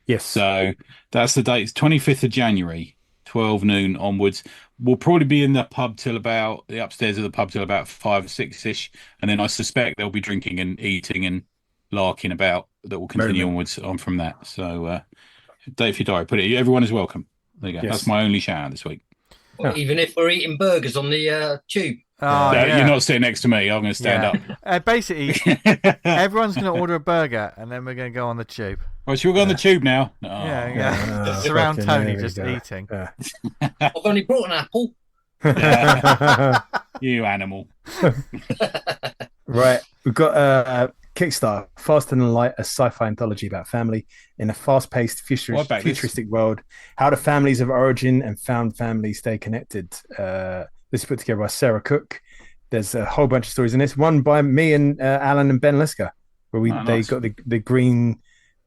Yes. So that's the date. It's 25th of January, 12 noon onwards. We'll probably be in the pub till about the upstairs of the pub till about 5 or 6ish, and then I suspect they'll be drinking and eating and larking about. That will continue onwards on from that. So, date for your diary. Put it. Everyone is welcome. There you go. Yes. That's my only shout out this week. Well, even if we're eating burgers on the tube. You're not sitting next to me. I'm going to stand up. Basically, everyone's going to order a burger, and then we're going to go on the tube. Well, should we go on the tube now? Oh. Yeah. Surround Tony just eating. Yeah. I've only brought an apple. You animal. Right. We've got Kickstarter, Faster Than Light, a sci-fi anthology about family in a fast-paced, futuristic world. How do families of origin and found families stay connected? This is put together by Sarah Cook. There's a whole bunch of stories in this. One by me and Alan and Ben Lisker, where they got the green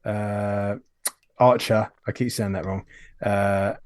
Archer. I keep saying that wrong. A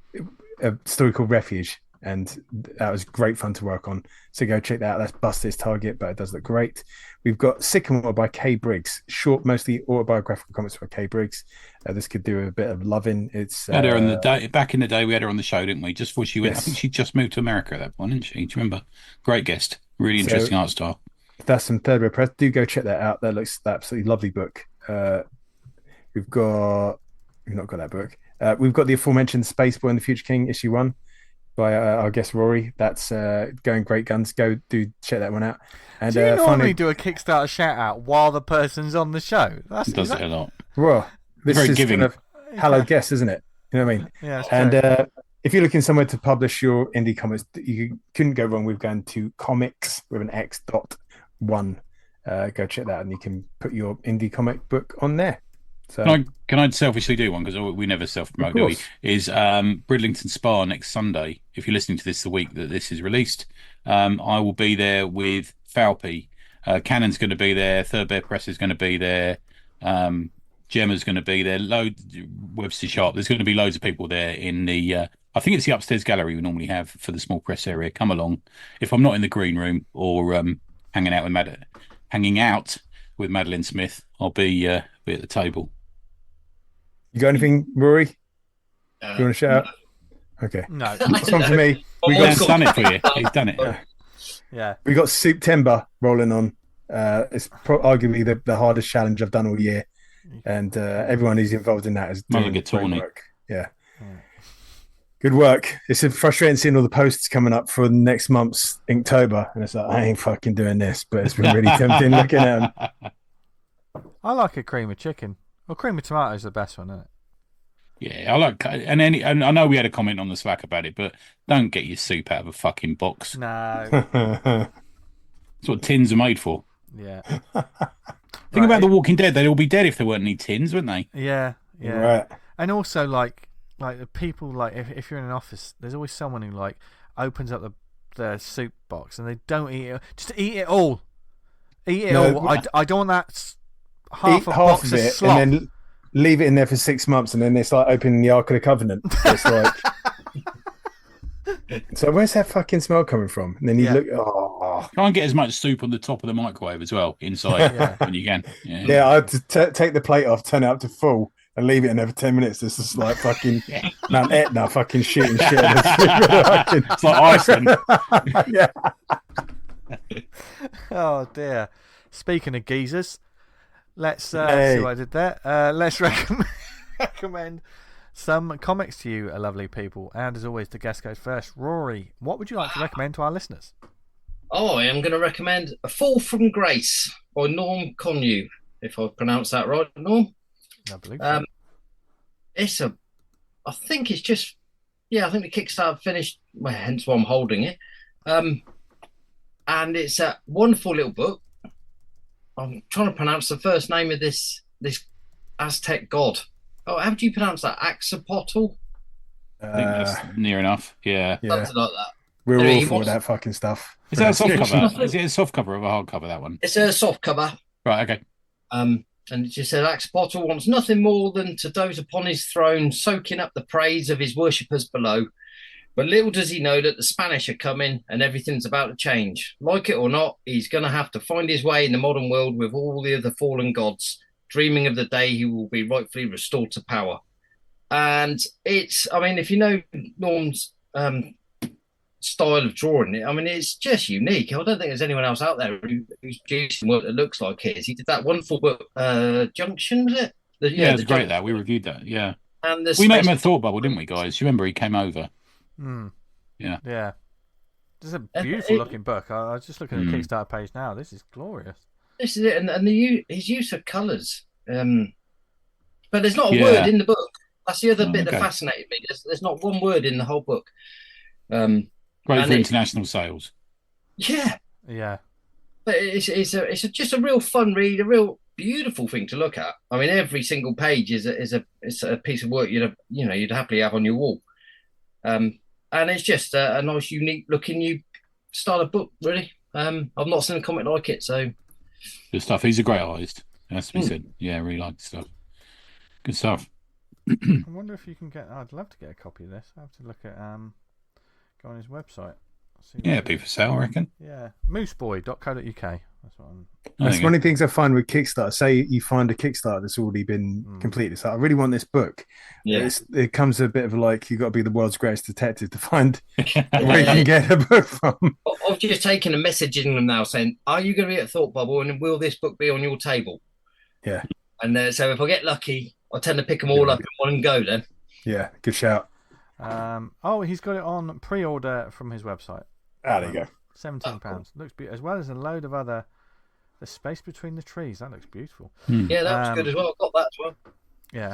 story called Refuge, and that was great fun to work on. So go check that out. That's Buster's Target, but it does look great. We've got Sycamore by Kay Briggs. Short, mostly autobiographical comics by Kay Briggs. This could do a bit of loving. It's had her back in the day. We had her on the show, didn't we? Just before she went. Yes. I think she just moved to America at that point, didn't she? Do you remember? Great guest. Really interesting art style. That's some third rate press. Do go check that out. That looks absolutely lovely book. We've not got that book. We've got the aforementioned Spaceboy and the Future King, issue 1 by our guest Rory. That's going great guns. Go do check that one out. And do you normally do a Kickstarter shout out while the person's on the show? Does it a lot. Well, this very is giving. hallowed guest, isn't it? You know what I mean? Yeah. And if you're looking somewhere to publish your indie comics, you couldn't go wrong with going to comics with an X.1. Go check that out, and you can put your indie comic book on there. So can I selfishly do one, because we never self-promote, do we? Is Bridlington Spa next Sunday. If you're listening to this the week that this is released, I will be there with Falpy. Cannon's going to be there. Third Bear Press is going to be there. Gemma's going to be there. Webster Sharp. There's going to be loads of people there in the. I think it's the upstairs gallery we normally have for the small press area. Come along. If I'm not in the green room or hanging out with Madeline Smith, I'll be at the table. You got anything, Rory? You want to shout out? Okay. No. It's on for me. He's done it for you. He's done it. Yeah. We got September rolling on. It's arguably the hardest challenge I've done all year, and everyone who's involved in that is doing great work. Yeah. Good work. It's frustrating seeing all the posts coming up for next month's Inktober, and it's like, I ain't fucking doing this, but it's been really tempting looking at them. I like a cream of chicken. Well, cream of tomato is the best one, isn't it? Yeah, I like, and I know we had a comment on the Slack about it, but don't get your soup out of a fucking box. No. That's what tins are made for. Yeah. Think about The Walking Dead. They'd all be dead if there weren't any tins, wouldn't they? Yeah. Yeah. Right. And also, like the people, like if you're in an office, there's always someone who like opens up the soup box and they don't eat it. Just eat it all. Eat it all. I don't want that half of it slop. And then leave it in there for 6 months, and then it's like opening the Ark of the Covenant. It's like, so where's that fucking smell coming from? And then you look. Oh. Try and get as much soup on the top of the microwave as well inside when you can. Yeah, I had to take the plate off, turn it up to full, and leave it in there for 10 minutes. This is like fucking Mount Etna, fucking shooting shit. It's like Iceland. Yeah. Oh dear. Speaking of geezers, let's see what I did there. Let's recommend some comics to you, lovely people. And as always, the guest goes first. Rory, what would you like to recommend to our listeners? I am going to recommend A Fall from Grace by Norm Konyu, if I've pronounced that right, Norm. I believe so. I think the Kickstarter finished, hence why I'm holding it. And it's a wonderful little book. I'm trying to pronounce the first name of this Aztec god. Oh, how do you pronounce that? Axolotl? I think that's near enough. Yeah. Something like that. We're awful with that fucking stuff. Is that a soft cover? Is it a soft cover or a hard cover, that one? It's a soft cover. Right, okay. And it just said, Axolotl wants nothing more than to doze upon his throne, soaking up the praise of his worshippers below. But little does he know that the Spanish are coming and everything's about to change. Like it or not, he's going to have to find his way in the modern world with all the other fallen gods, dreaming of the day he will be rightfully restored to power. And if you know Norm's style of drawing it, it's just unique. I don't think there's anyone else out there who's producing work that looks like his. He did that wonderful book, Junction, was it? It's great that. We reviewed that, yeah. And we met him at Thought Bubble, didn't we, guys? You remember he came over? Yeah. Yeah. This is a beautiful looking book. I was just looking at the Kickstarter page now. This is glorious. This is it. And his use of colours. But there's not a word in the book. That's the other bit that fascinated me. There's not one word in the whole book. Great for international sales. Yeah. Yeah. But it's just a real fun read, a real beautiful thing to look at. Every single page is a piece of work you'd happily have on your wall. And it's just a nice, unique looking new style of book, really. I've not seen a comic like it, so good stuff. He's a great artist, it has to be said. Yeah, I really like the stuff. Good stuff. I wonder if you can get. I'd love to get a copy of this. I have to look at go on his website. It'd be for sale, I reckon. Yeah, mooseboy.co.uk. That's what I'm. That's one of the things I find with Kickstarter. Say you find a Kickstarter that's already been completed. It's like, I really want this book. Yeah. It comes a bit of like, you've got to be the world's greatest detective to find where you can get a book from. I've just taken a message in them now saying, are you going to be at Thought Bubble and will this book be on your table? Yeah. And so if I get lucky, I tend to pick them all up in one go then. Yeah, good shout. He's got it on pre-order from his website. There you go. £17. Looks beautiful, as well as a load of other. The space between the trees. That looks beautiful. Yeah, that was good as well. I got that as well. Yeah,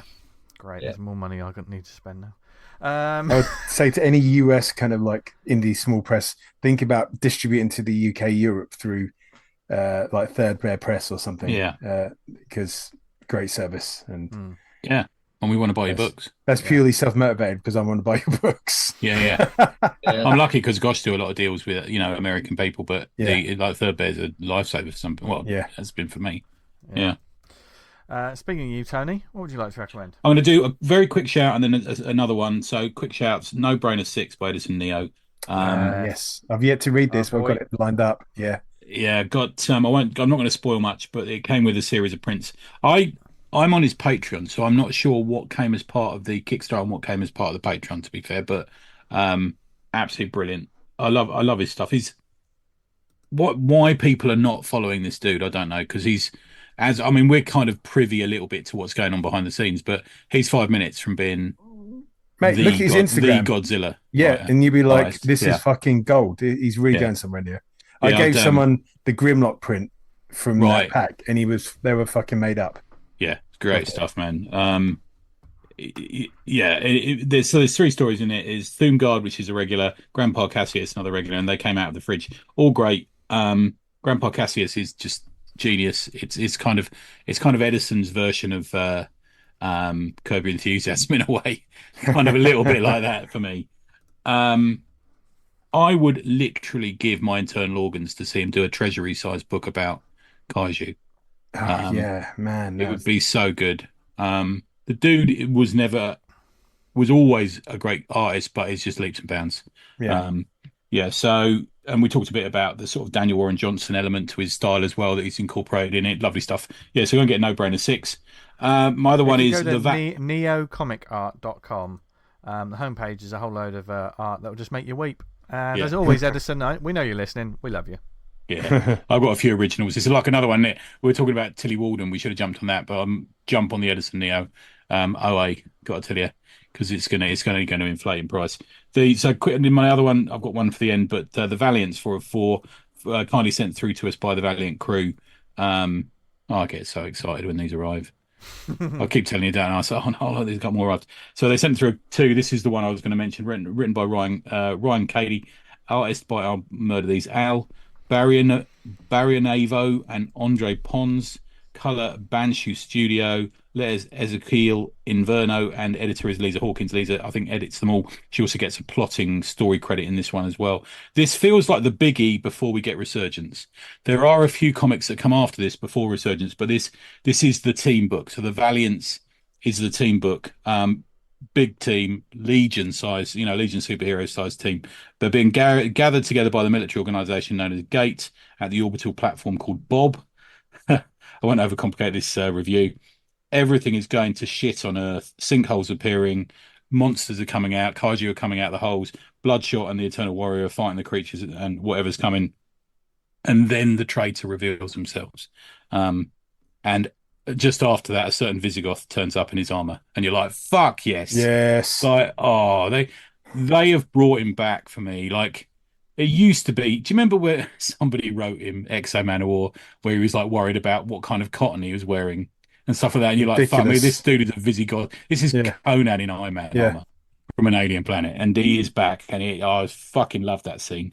Great. Yeah. There's more money I need to spend now. I would say to any US kind of like indie small press, think about distributing to the UK, Europe through like Third Rare Press or something. Yeah. Because great service and yeah. And we want to buy your books. That's purely self-motivated because I want to buy your books. Yeah. I'm lucky because Gosh do a lot of deals with American people, but like Third Bear's a lifesaver for something. Well, it's been for me. Yeah. Speaking of you, Tony, what would you like to recommend? I'm going to do a very quick shout and then another one. So quick shouts: No Brainer 6 by Edison Neo. Yes, I've yet to read this, but I've got it lined up. Yeah. Got. I'm not going to spoil much, but it came with a series of prints. I'm on his Patreon, so I'm not sure what came as part of the Kickstarter and what came as part of the Patreon. To be fair, but absolutely brilliant. I love his stuff. Why people are not following this dude, I don't know, because we're kind of privy a little bit to what's going on behind the scenes, but he's 5 minutes from being look at his Instagram, the Godzilla. Yeah, and you'd be like, this is fucking gold. He's really going somewhere here. I gave someone the Grimlock print from that pack, and they were fucking made up. Yeah, great stuff, man. There's 3 stories in it. Is Thumgard, which is a regular, Grandpa Cassius, another regular, and they came out of the fridge. All great. Grandpa Cassius is just genius. It's kind of Edison's version of Curb Your Enthusiasm in a way, kind of a little bit like that for me. I would literally give my internal organs to see him do a treasury-sized book about kaiju. Man, it would be so good. The dude was always a great artist, but it's just leaps and bounds. So, and we talked a bit about the sort of Daniel Warren Johnson element to his style as well that he's incorporated in it. Lovely stuff. Yeah, so we're going to get No Brainer 6. My other one is neocomicart.com. The homepage is a whole load of art that will just make you weep. As always, Edison, we know you're listening. We love you. Yeah, I've got a few originals. It's like another one. We were talking about Tilly Walden. We should have jumped on that, but jump on the Edison Neo OA. Got to tell you, because it's going to inflate in price. My other one, I've got one for the end, but the Valiants for kindly sent through to us by the Valiant crew. I get so excited when these arrive. I keep telling you that, and I say, "Oh no, they've got more arrived." So they sent through 2. This is the one I was going to mention, written by Ryan Cady, artist by I'll Murder These Al. Barrionavo and Andre Pons, color Banshu Studio, letters Ezekiel Inverno, and editor is Lisa Hawkins. Lisa, I think, edits them all. She also gets a plotting story credit in this one as well. This feels like the biggie before we get Resurgence. There are a few comics that come after this before Resurgence, but this is the team book. So the Valiants is the team book. Big team, Legion size, Legion superhero size team. They're being gathered together by the military organization known as GATE at the orbital platform called Bob. I won't overcomplicate this review. Everything is going to shit on Earth. Sinkholes appearing. Monsters are coming out. Kaiju are coming out the holes. Bloodshot and the Eternal Warrior are fighting the creatures and whatever's coming. And then the traitor reveals themselves. And just after that, a certain Visigoth turns up in his armor, and you're like, "Fuck yes, yes!" Like, they have brought him back for me. Like, it used to be. Do you remember where somebody wrote him Exo Man of War, where he was like worried about what kind of cotton he was wearing and stuff like that? And you're like, "Fuck me, this dude is a Visigoth. This is Conan in Iron armor from an alien planet, and he is back." And I fucking love that scene.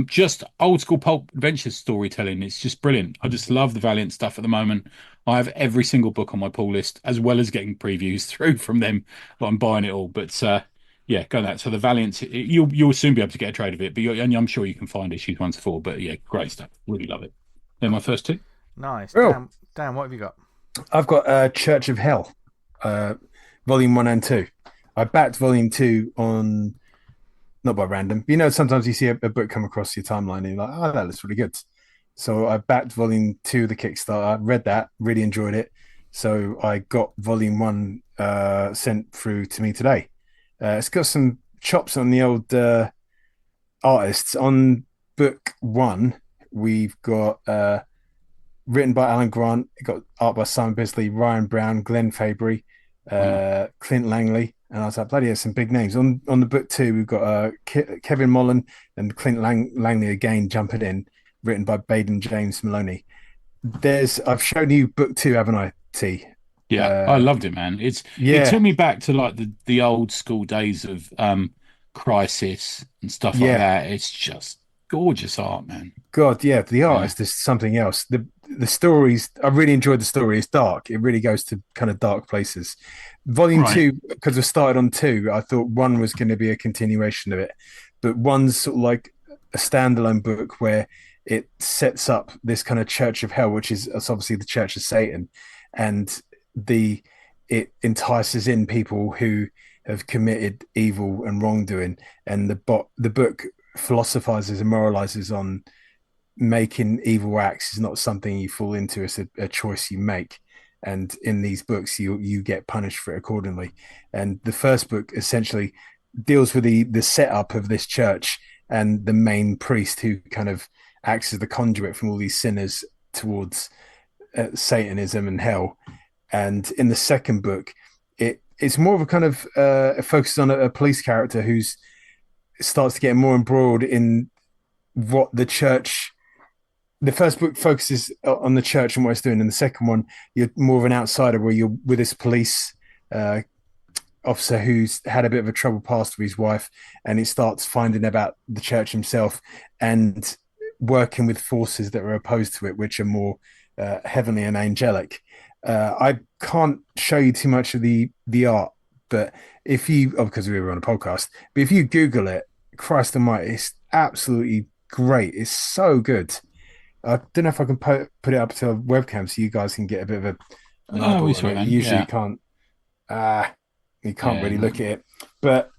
Just old school pulp adventure storytelling. It's just brilliant. I just love the Valiant stuff at the moment. I have every single book on my pull list, as well as getting previews through from them. But I'm buying it all. But go on that. So the Valiants, you'll soon be able to get a trade of it. But I'm sure you can find issues 1 to 4. But great stuff. Really love it. They're my first 2. Nice. Dan, what have you got? I've got Church of Hell, Volume 1 and 2. I backed Volume 2 on, not by random. Sometimes you see a book come across your timeline and you're like, "Oh, that looks really good." So I backed Volume 2 of the Kickstarter. I read that, really enjoyed it. So I got Volume 1 sent through to me today. It's got some chops on the old artists. On Book 1, we've got written by Alan Grant, got art by Simon Bisley, Ryan Brown, Glenn Fabry, Clint Langley. And I was like, bloody hell, some big names. On the Book 2, we've got Kevin Mullen and Clint Langley again jumping in. Written by Baden James Maloney. I've shown you Book 2, haven't I, T? Yeah, I loved it, man. It took me back to like the old school days of Crisis and stuff like that. It's just gorgeous art, man. God, yeah, the artist is something else. The stories, I really enjoyed the story. It's dark. It really goes to kind of dark places. Volume 2, because I started on 2, I thought 1 was going to be a continuation of it, but 1's sort of like a standalone book where it sets up this kind of Church of Hell, which is obviously the Church of Satan, and it entices in people who have committed evil and wrongdoing, and the book philosophizes and moralizes on making evil acts is not something you fall into, it's a choice you make, and in these books you get punished for it accordingly. And the first book essentially deals with the setup of this church and the main priest who kind of acts as the conduit from all these sinners towards Satanism and hell. And in the second book, it's more of a kind of focus on a police character who's starts to get more embroiled in what the church. The first book focuses on the church and what it's doing, and the second one, you're more of an outsider where you're with this police officer who's had a bit of a troubled past with his wife, and he starts finding about the church himself and working with forces that are opposed to it, which are more heavenly and angelic. I can't show you too much of the art, but if you, because we were on a podcast, but if you Google it, Christ Almighty, it's absolutely great. It's so good. I don't know if I can put it up to a webcam so you guys can get a bit of an eyeball on it. Usually you can't. You can't really look at it, but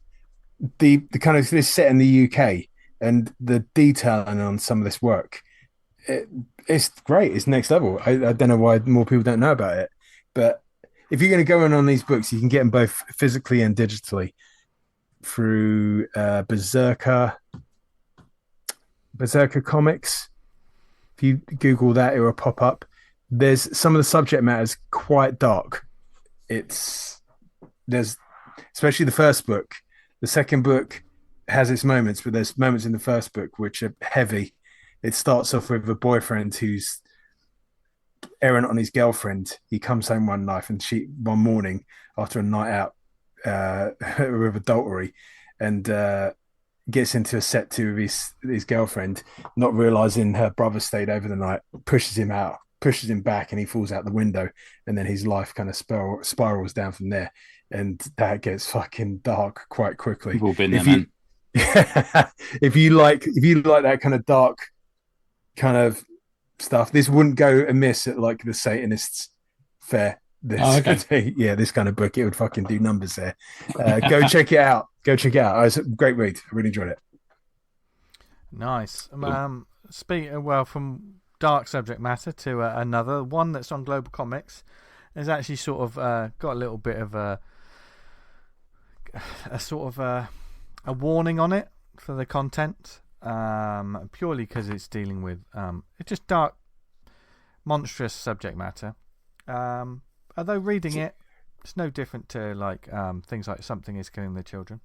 the kind of this set in the UK and the detailing on some of this work, it's great. It's next level. I don't know why more people don't know about it, but if you're going to go in on these books, you can get them both physically and digitally through Berserker Comics. If you Google that, it will pop up. There's some of the subject matter is quite dark. There's especially the first book. The second book has its moments, but there's moments in the first book which are heavy. It starts off with a boyfriend who's errant on his girlfriend. He comes home one morning after a night out with adultery, and gets into a set to with his girlfriend, not realizing her brother stayed over the night, pushes him out, pushes him back, and he falls out the window, and then his life kind of spirals down from there, and that gets fucking dark quite quickly. We've all been there, man. If you like that kind of dark kind of stuff, this wouldn't go amiss at like the Satanists fair. This kind of book, it would fucking do numbers there. Go check it out. It's a great read. I really enjoyed it. Nice. From dark subject matter to another one that's on Global Comics, has actually sort of got a little bit of a warning on it for the content, purely because it's dealing with it's just dark, monstrous subject matter. Although reading it, it's no different to like things like Something Is Killing the Children.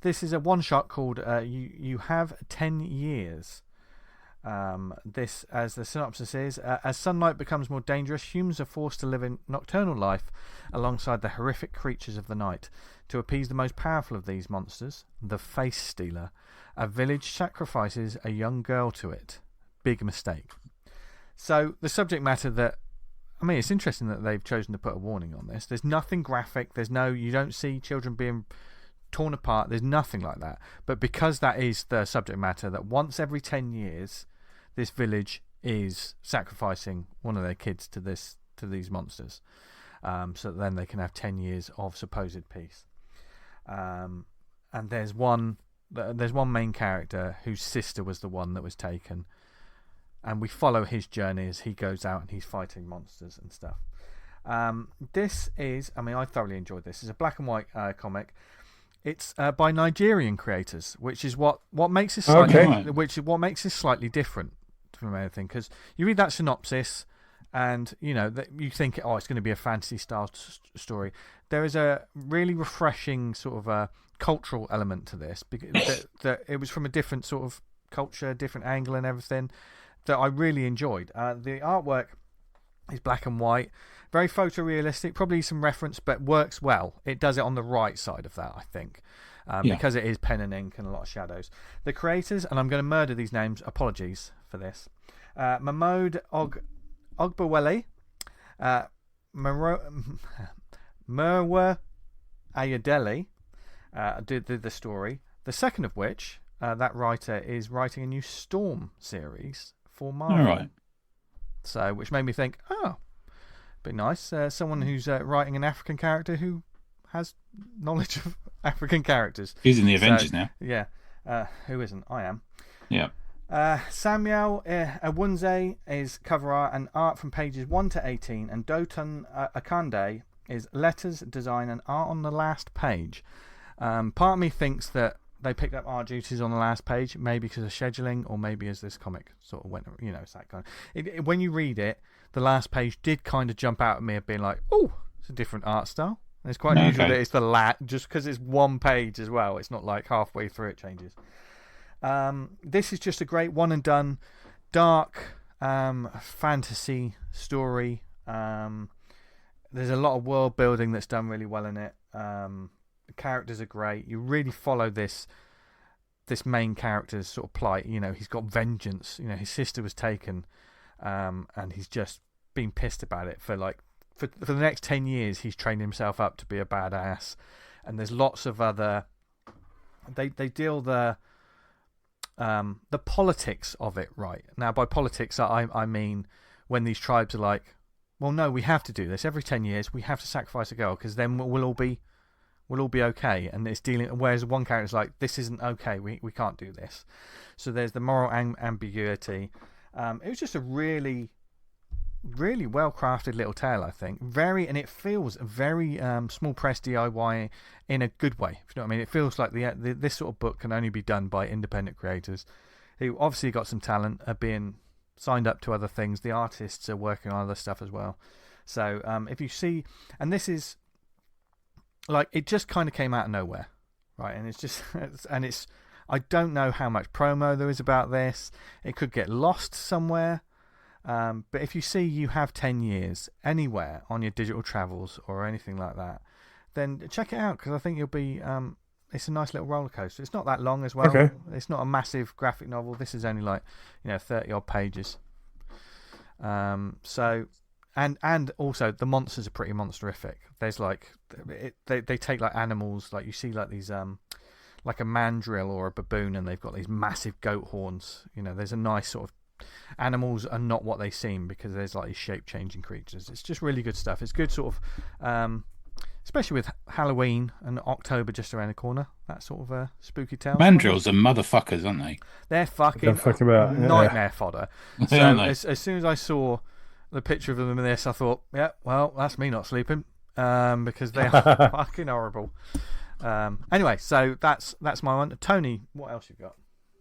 This is a one-shot called You Have 10 Years. This, as the synopsis is, as sunlight becomes more dangerous, humans are forced to live in nocturnal life alongside the horrific creatures of the night. To appease the most powerful of these monsters, the Face Stealer, a village sacrifices a young girl to it. Big mistake. So the subject matter it's interesting that they've chosen to put a warning on this. There's nothing graphic. You don't see children being torn apart. There's nothing like that. But because that is the subject matter, that once every 10 years, this village is sacrificing one of their kids to these monsters, so that then they can have 10 years of supposed peace. And there's one main character whose sister was the one that was taken, and we follow his journey as he goes out and he's fighting monsters and stuff. This is, I thoroughly enjoyed this. It's a black and white comic. It's by Nigerian creators, which is what makes it what makes it slightly different from anything. Because you read that synopsis, and you think, it's going to be a fantasy style story. There is a really refreshing sort of a cultural element to this, because that it was from a different sort of culture, different angle, and everything that I really enjoyed. The artwork It's black and white, very photorealistic, probably some reference, but works well. It does it on the right side of that, I think, because it is pen and ink and a lot of shadows. The creators, and I'm going to murder these names, apologies for this, Mahmoud Ogbaweli, Merwa Ayadeli did the story. The second of which, that writer is writing a new Storm series for Marvel. All right. So, which made me think, oh, be nice. Someone who's writing an African character who has knowledge of African characters. He's in the Avengers now. Yeah. Who isn't? I am. Yeah. Samuel Awunze is cover art and art from pages 1 to 18, and Dotun Akande is letters, design, and art on the last page. Part of me thinks that they picked up art duties on the last page, maybe because of scheduling, or maybe as this comic sort of went, it's that kind of... when you read it, the last page did kind of jump out at me of being like, oh, it's a different art style. And it's quite unusual that it's just because it's one page as well. It's not like halfway through it changes. This is just a great one and done, dark fantasy story. There's a lot of world building that's done really well in it. The characters are great. You really follow this main character's sort of plight. He's got vengeance. His sister was taken, and he's just been pissed about it for the next 10 years. He's trained himself up to be a badass, and there's lots of other. They deal the politics of it right. Now, by politics, I mean when these tribes are like, well, no, we have to do this every 10 years. We have to sacrifice a girl because then we'll all be okay. And it's dealing. Whereas one character's like, this isn't okay. We can't do this. So there's the moral ambiguity. It was just a really, really well crafted little tale, I think. And it feels very small press DIY in a good way. If you know what I mean, it feels like this sort of book can only be done by independent creators who obviously got some talent, are being signed up to other things. The artists are working on other stuff as well. So if you see, and this is like, it just kind of came out of nowhere, right? And it's I don't know how much promo there is about this. It could get lost somewhere. But if you see you have 10 years anywhere on your digital travels or anything like that, then check it out, because I think you'll be. It's a nice little roller coaster. It's not that long as well. Okay. It's not a massive graphic novel. This is only 30 odd pages. So, and also the monsters are pretty monsterific. There's they take animals, you see these like a mandrill or a baboon, and they've got these massive goat horns. There's a nice sort of. Animals are not what they seem, because there's these shape-changing creatures. It's just really good stuff. It's good sort of, especially with Halloween and October just around the corner. That sort of spooky tale. Mandrills are motherfuckers, aren't they? They're fucking nightmare fodder. So as soon as I saw the picture of them in this, I thought, yeah, well, that's me not sleeping, because they are fucking horrible. Anyway, so that's my one. Tony, what else you got?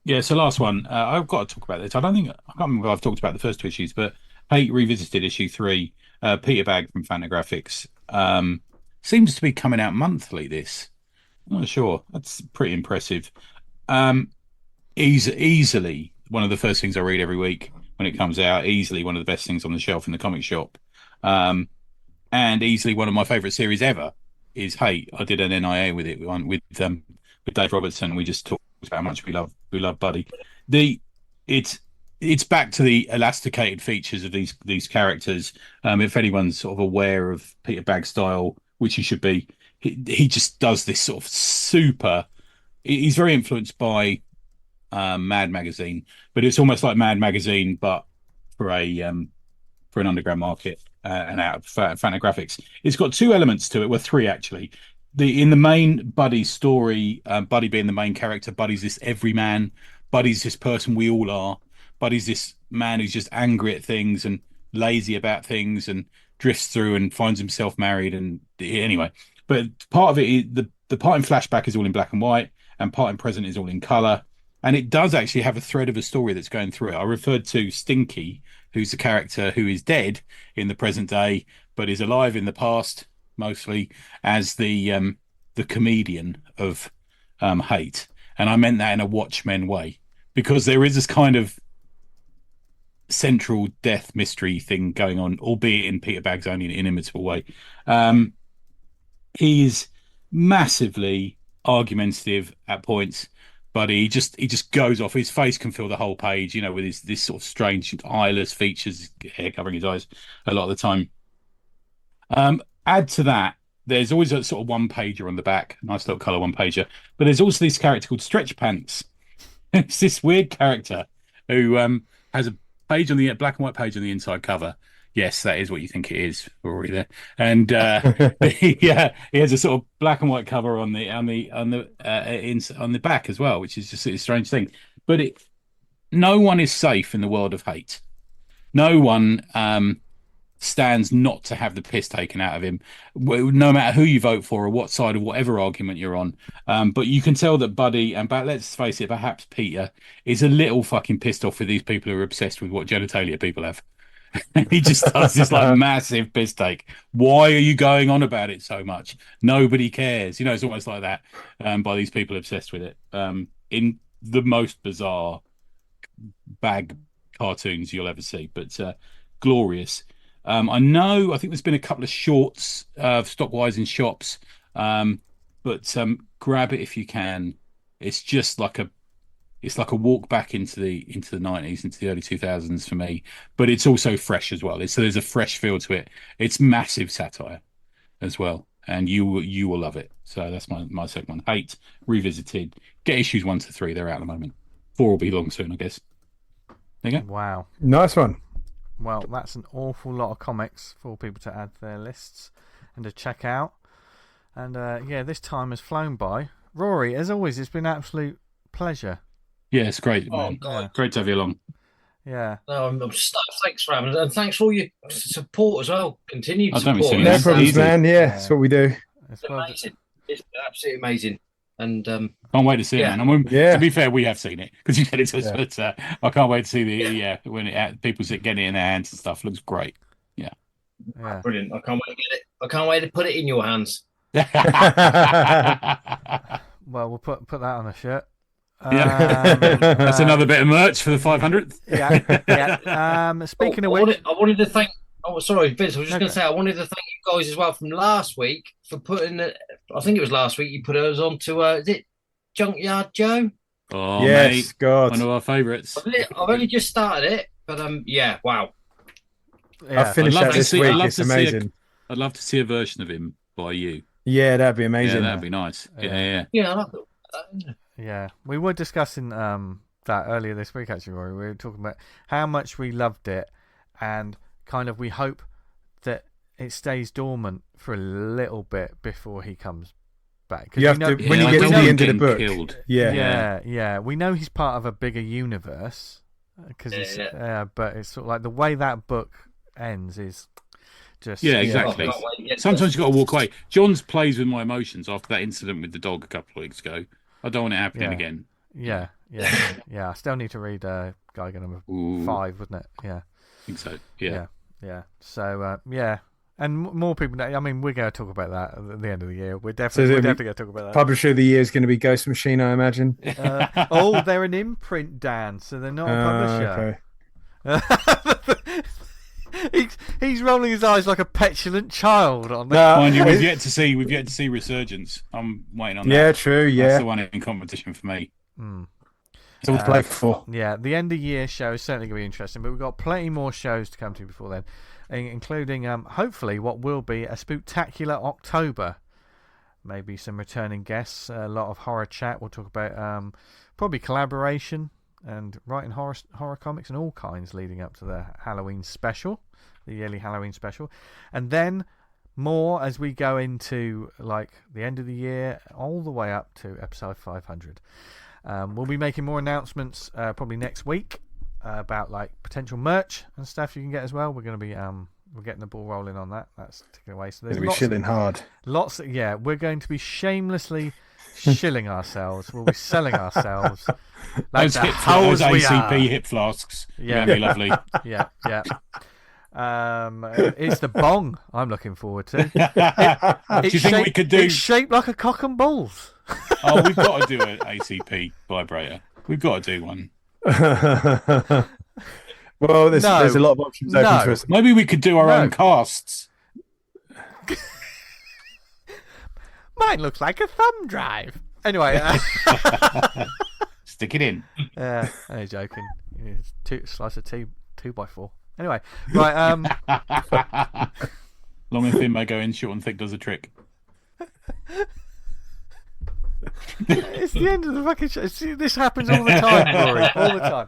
Yeah, so last one. I've got to talk about this. I can't remember if I've talked about the first two issues, but Hate Revisited issue 3, Peter Bagg from Fantagraphics. Seems to be coming out monthly, this. I'm not sure. That's pretty impressive. Easily one of the first things I read every week when it comes out. Easily one of the best things on the shelf in the comic shop. And easily one of my favourite series ever is Hate. I did an NIA with it with Dave Robertson. We just talked about how much we love Buddy. It's back to the elasticated features of these characters. If anyone's sort of aware of Peter Bagg's style, which he should be, he just does this sort of super. He's very influenced by Mad Magazine, but it's almost like Mad Magazine, but for an underground market and out of Fantagraphics. It's got two elements to it, well, three actually. In the main Buddy story, Buddy being the main character, Buddy's this everyman. Buddy's this person we all are. Buddy's this man who's just angry at things and lazy about things and drifts through and finds himself married. And anyway, but part of it, the part in flashback is all in black and white, and part in present is all in colour. And it does actually have a thread of a story that's going through it. I referred to Stinky, who's the character who is dead in the present day, but is alive in the past, mostly, as the comedian of Hate. And I meant that in a Watchmen way, because there is this kind of central death mystery thing going on, albeit in Peter Bagg's own inimitable way. He's massively argumentative at points, but he just goes off. His face can fill the whole page, with this sort of strange eyeless features, hair covering his eyes a lot of the time. Add to that, there's always a sort of one pager on the back, nice little colour one pager. But there's also this character called Stretch Pants. It's this weird character who has a page on the black and white page on the inside cover. Yes, that is what you think it is, Rory. There, and he has a sort of black and white cover on the back as well, which is just a strange thing. But no one is safe in the world of hate. No one stands not to have the piss taken out of him, no matter who you vote for or what side of whatever argument you're on. But you can tell that Buddy, and let's face it, perhaps Peter, is a little fucking pissed off with these people who are obsessed with what genitalia people have. He just does this like massive piss take. Why are you going on about it so much? Nobody cares. It's almost like that by these people obsessed with it. In the most bizarre Bagg cartoons you'll ever see, but glorious. I think there's been a couple of shorts stockwise in shops, but grab it if you can. It's just like a walk back into the 90s, into the early 2000s for me, but it's also fresh as well. So there's a fresh feel to it. It's massive satire as well, and you will love it. So that's my second one. Hate Revisited. Get issues 1 to 3. They're out at the moment. 4 will be long soon, I guess. There you go. Wow, nice one. Well, that's an awful lot of comics for people to add to their lists and to check out. And this time has flown by. Rory, as always, it's been an absolute pleasure. Yeah, it's great. Oh, God. Great to have you along. Yeah. I'm stuck. Thanks for having us, and thanks for all your support as well. Continued don't be support. silly. No problems, man. Yeah, that's what we do. It's amazing. It's absolutely amazing. And can't wait to see it, man. To be fair, we have seen it because you said it to us, but I can't wait to see when people get it in their hands and stuff. Looks great. Yeah. Brilliant. I can't wait to get it. I can't wait to put it in your hands. Well, we'll put that on a shirt. That's another bit of merch for the 500th. Yeah. Speaking of which, I wanted to thank. Oh, sorry, Vince. I was just going to say I wanted to thank you guys as well from last week for putting it. I think it was last week you put us on to. Is it Junkyard Joe? Oh, yes, mate, God, one of our favourites. I've only just started it, but wow. I finished that this week. It's amazing. I'd love to see a version of him by you. Yeah, that'd be amazing. Yeah, that'd be nice. Yeah. Yeah, we were discussing that earlier this week, actually, Rory. We were talking about how much we loved it and kind of we hope that it stays dormant for a little bit before he comes back. You have to, when you get to the end of the book. Killed. Yeah. We know he's part of a bigger universe, but it's sort of like the way that book ends is just... Yeah, exactly. Sometimes you've got to walk away. John's plays with my emotions after that incident with the dog a couple of weeks ago. I don't want it happening again. Yeah. I still need to read Geiger number 5, wasn't it? Yeah. I think so. Yeah. So, and more people. I mean, we're going to talk about that at the end of the year. We're definitely going to talk about that. Publisher of the year is going to be Ghost Machine, I imagine. They're an imprint, Dan, so they're not a publisher. Okay. He's rolling his eyes like a petulant child on that. Mind you, we've yet to see Resurgence. I'm waiting on that. Yeah, true. Yeah, that's the one in competition for me. It's all to play for. Yeah, the end of year show is certainly going to be interesting, but we've got plenty more shows to come to before then, including hopefully what will be a spooktacular October. Maybe some returning guests, a lot of horror chat. We'll talk about probably collaboration and writing horror comics and all kinds leading up to the Halloween special, the yearly Halloween special, and then more as we go into like the end of the year all the way up to episode 500. We'll be making more announcements probably next week about like potential merch and stuff you can get as well. We're going to be we're getting the ball rolling on that. That's ticking away. So there's going to be shilling hard. We're going to be shamelessly shilling ourselves. We'll be selling ourselves. Like those ACP hip flasks. Yeah, be lovely. Yeah. It's the bong I'm looking forward to. Do you think we could do? It's shaped like a cock and balls. Oh, we've got to do an ACP vibrator. We've got to do one. Well, there's No. a lot of options open No. to us. Maybe we could do our No. own casts. Mine looks like a thumb drive. Anyway, Stick it in. I'm joking. It's slice of 2x4. Anyway, right. Long and thin may go in, short and thick does a trick. It's the end of the fucking show. See, this happens all the time, Rory. All the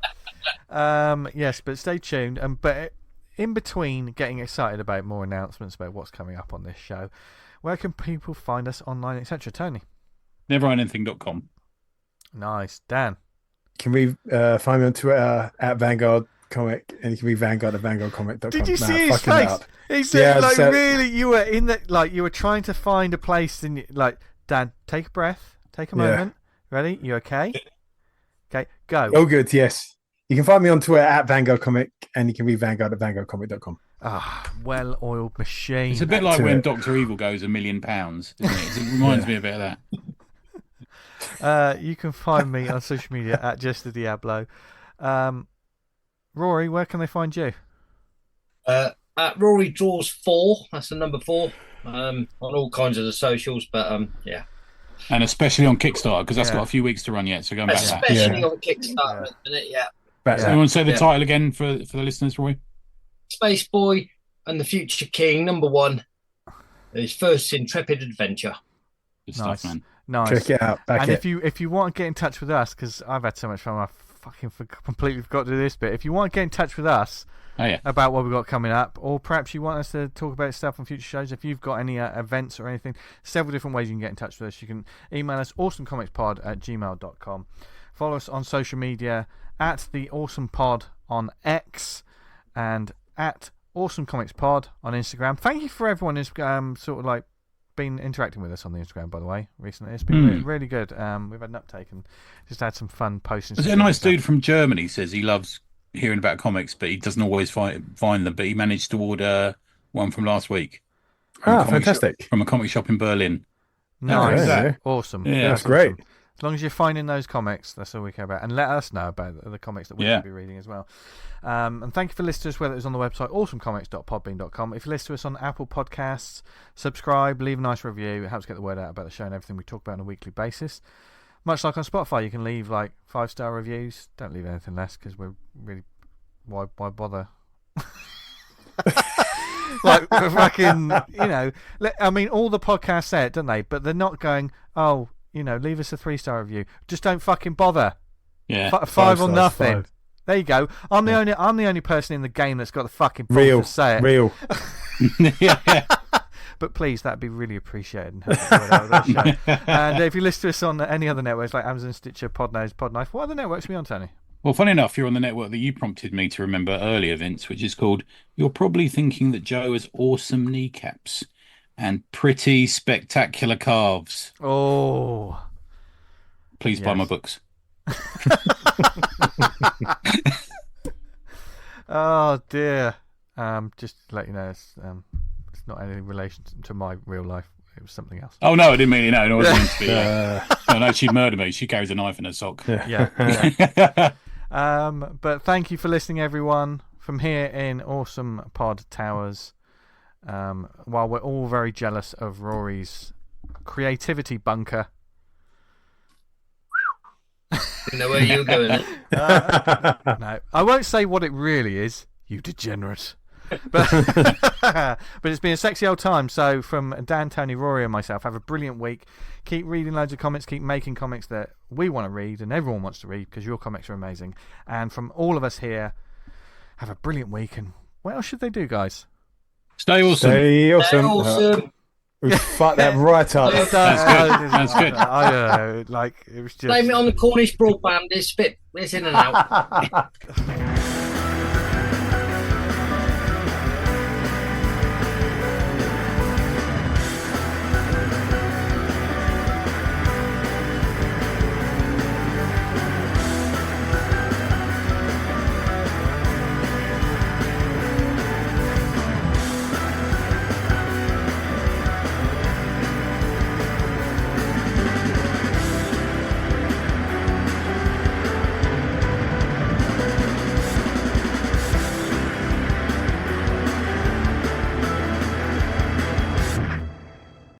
time. Yes, but stay tuned. But in between getting excited about more announcements about what's coming up on this show, where can people find us online, etc.? Tony? Neverhindanything.com. Nice. Dan? Can we find me on Twitter at Vanguard Comic, and you can be Vanguard at VanguardComic.com. Did you see his face? He said, really, you were in the, you were trying to find a place, and Dan, take a breath, take a moment. Ready? You okay? Okay, go. Oh, good. Yes, you can find me on Twitter at Vanguard Comic, and you can be Vanguard at VanguardComic.com. Well-oiled machine. It's a bit like when Dr. Evil goes £1 million, isn't it? It reminds me a bit of that. You can find me on social media at Just the Diablo. Rory, where can they find you? At Rory Draws 4. That's the number 4. On all kinds of the socials, but yeah. And especially on Kickstarter, because that's got a few weeks to run yet. So go back to that. Especially on Kickstarter, isn't it? Yeah. So you want to say the title again for the listeners, Roy? Spaceboy and the Future King, number 1. His first intrepid adventure. Good stuff, man. Nice. Check it out. If you want to get in touch with us, because I've had so much fun, I fucking completely forgot to do this bit. If you want to get in touch with us about what we've got coming up, or perhaps you want us to talk about stuff on future shows, if you've got any events or anything, several different ways you can get in touch with us. You can email us awesomecomicspod@gmail.com. Follow us on social media at the Awesome Pod on X and at Awesome Comics Pod on Instagram. Thank you for everyone who's been interacting with us on the Instagram, by the way, recently. It's been really good. We've had an uptake and just had some fun posting. There's a nice dude from Germany says he loves hearing about comics, but he doesn't always find them. But he managed to order one from last week. Fantastic. From a comic shop in Berlin. Nice. Awesome. Yeah, that's great. As long as you're finding those comics, that's all we care about. And let us know about the comics that we should be reading as well. And thank you for listening to us, whether it's on the website, awesomecomics.podbean.com. If you listen to us on Apple Podcasts, subscribe, leave a nice review. It helps get the word out about the show and everything we talk about on a weekly basis. Much like on Spotify, you can leave 5-star reviews. Don't leave anything less, because we're really... Why bother? Fucking, I mean, all the podcasts say it, don't they? But they're not going, leave us a 3-star review. Just don't fucking bother. Yeah. 5 or nothing. 5. There you go. I'm the only person in the game that's got the fucking balls to say it. Real. But please, that'd be really appreciated. And, help the word out of the show. And if you listen to us on any other networks like Amazon, Stitcher, Podnose, Podknife, what other networks are we on, Tony? Well, funny enough, you're on the network that you prompted me to remember earlier, Vince, which is called You're Probably Thinking That Joe Has Awesome Kneecaps and Pretty Spectacular Calves. Oh. Please buy my books. Oh, dear. Just to let you know, it's not any relation to my real life. It was something else. Oh, no, I didn't mean it. No, it wasn't meant to be. No, she'd murder me. She carries a knife in her sock. Yeah. But thank you for listening, everyone, from here in Awesome Pod Towers. While we're all very jealous of Rory's creativity bunker. You know where you're going. No, I won't say what it really is, you degenerate. But it's been a sexy old time. So from Dan, Tony, Rory and myself, have a brilliant week. Keep reading loads of comics, keep making comics that we want to read and everyone wants to read, because your comics are amazing. And from all of us here, have a brilliant week. And what else should they do, guys? Stay awesome. Stay awesome. Stay awesome. We fucked that right up. That's good. I it was just... Blame it on the Cornish broadband. It's in and out.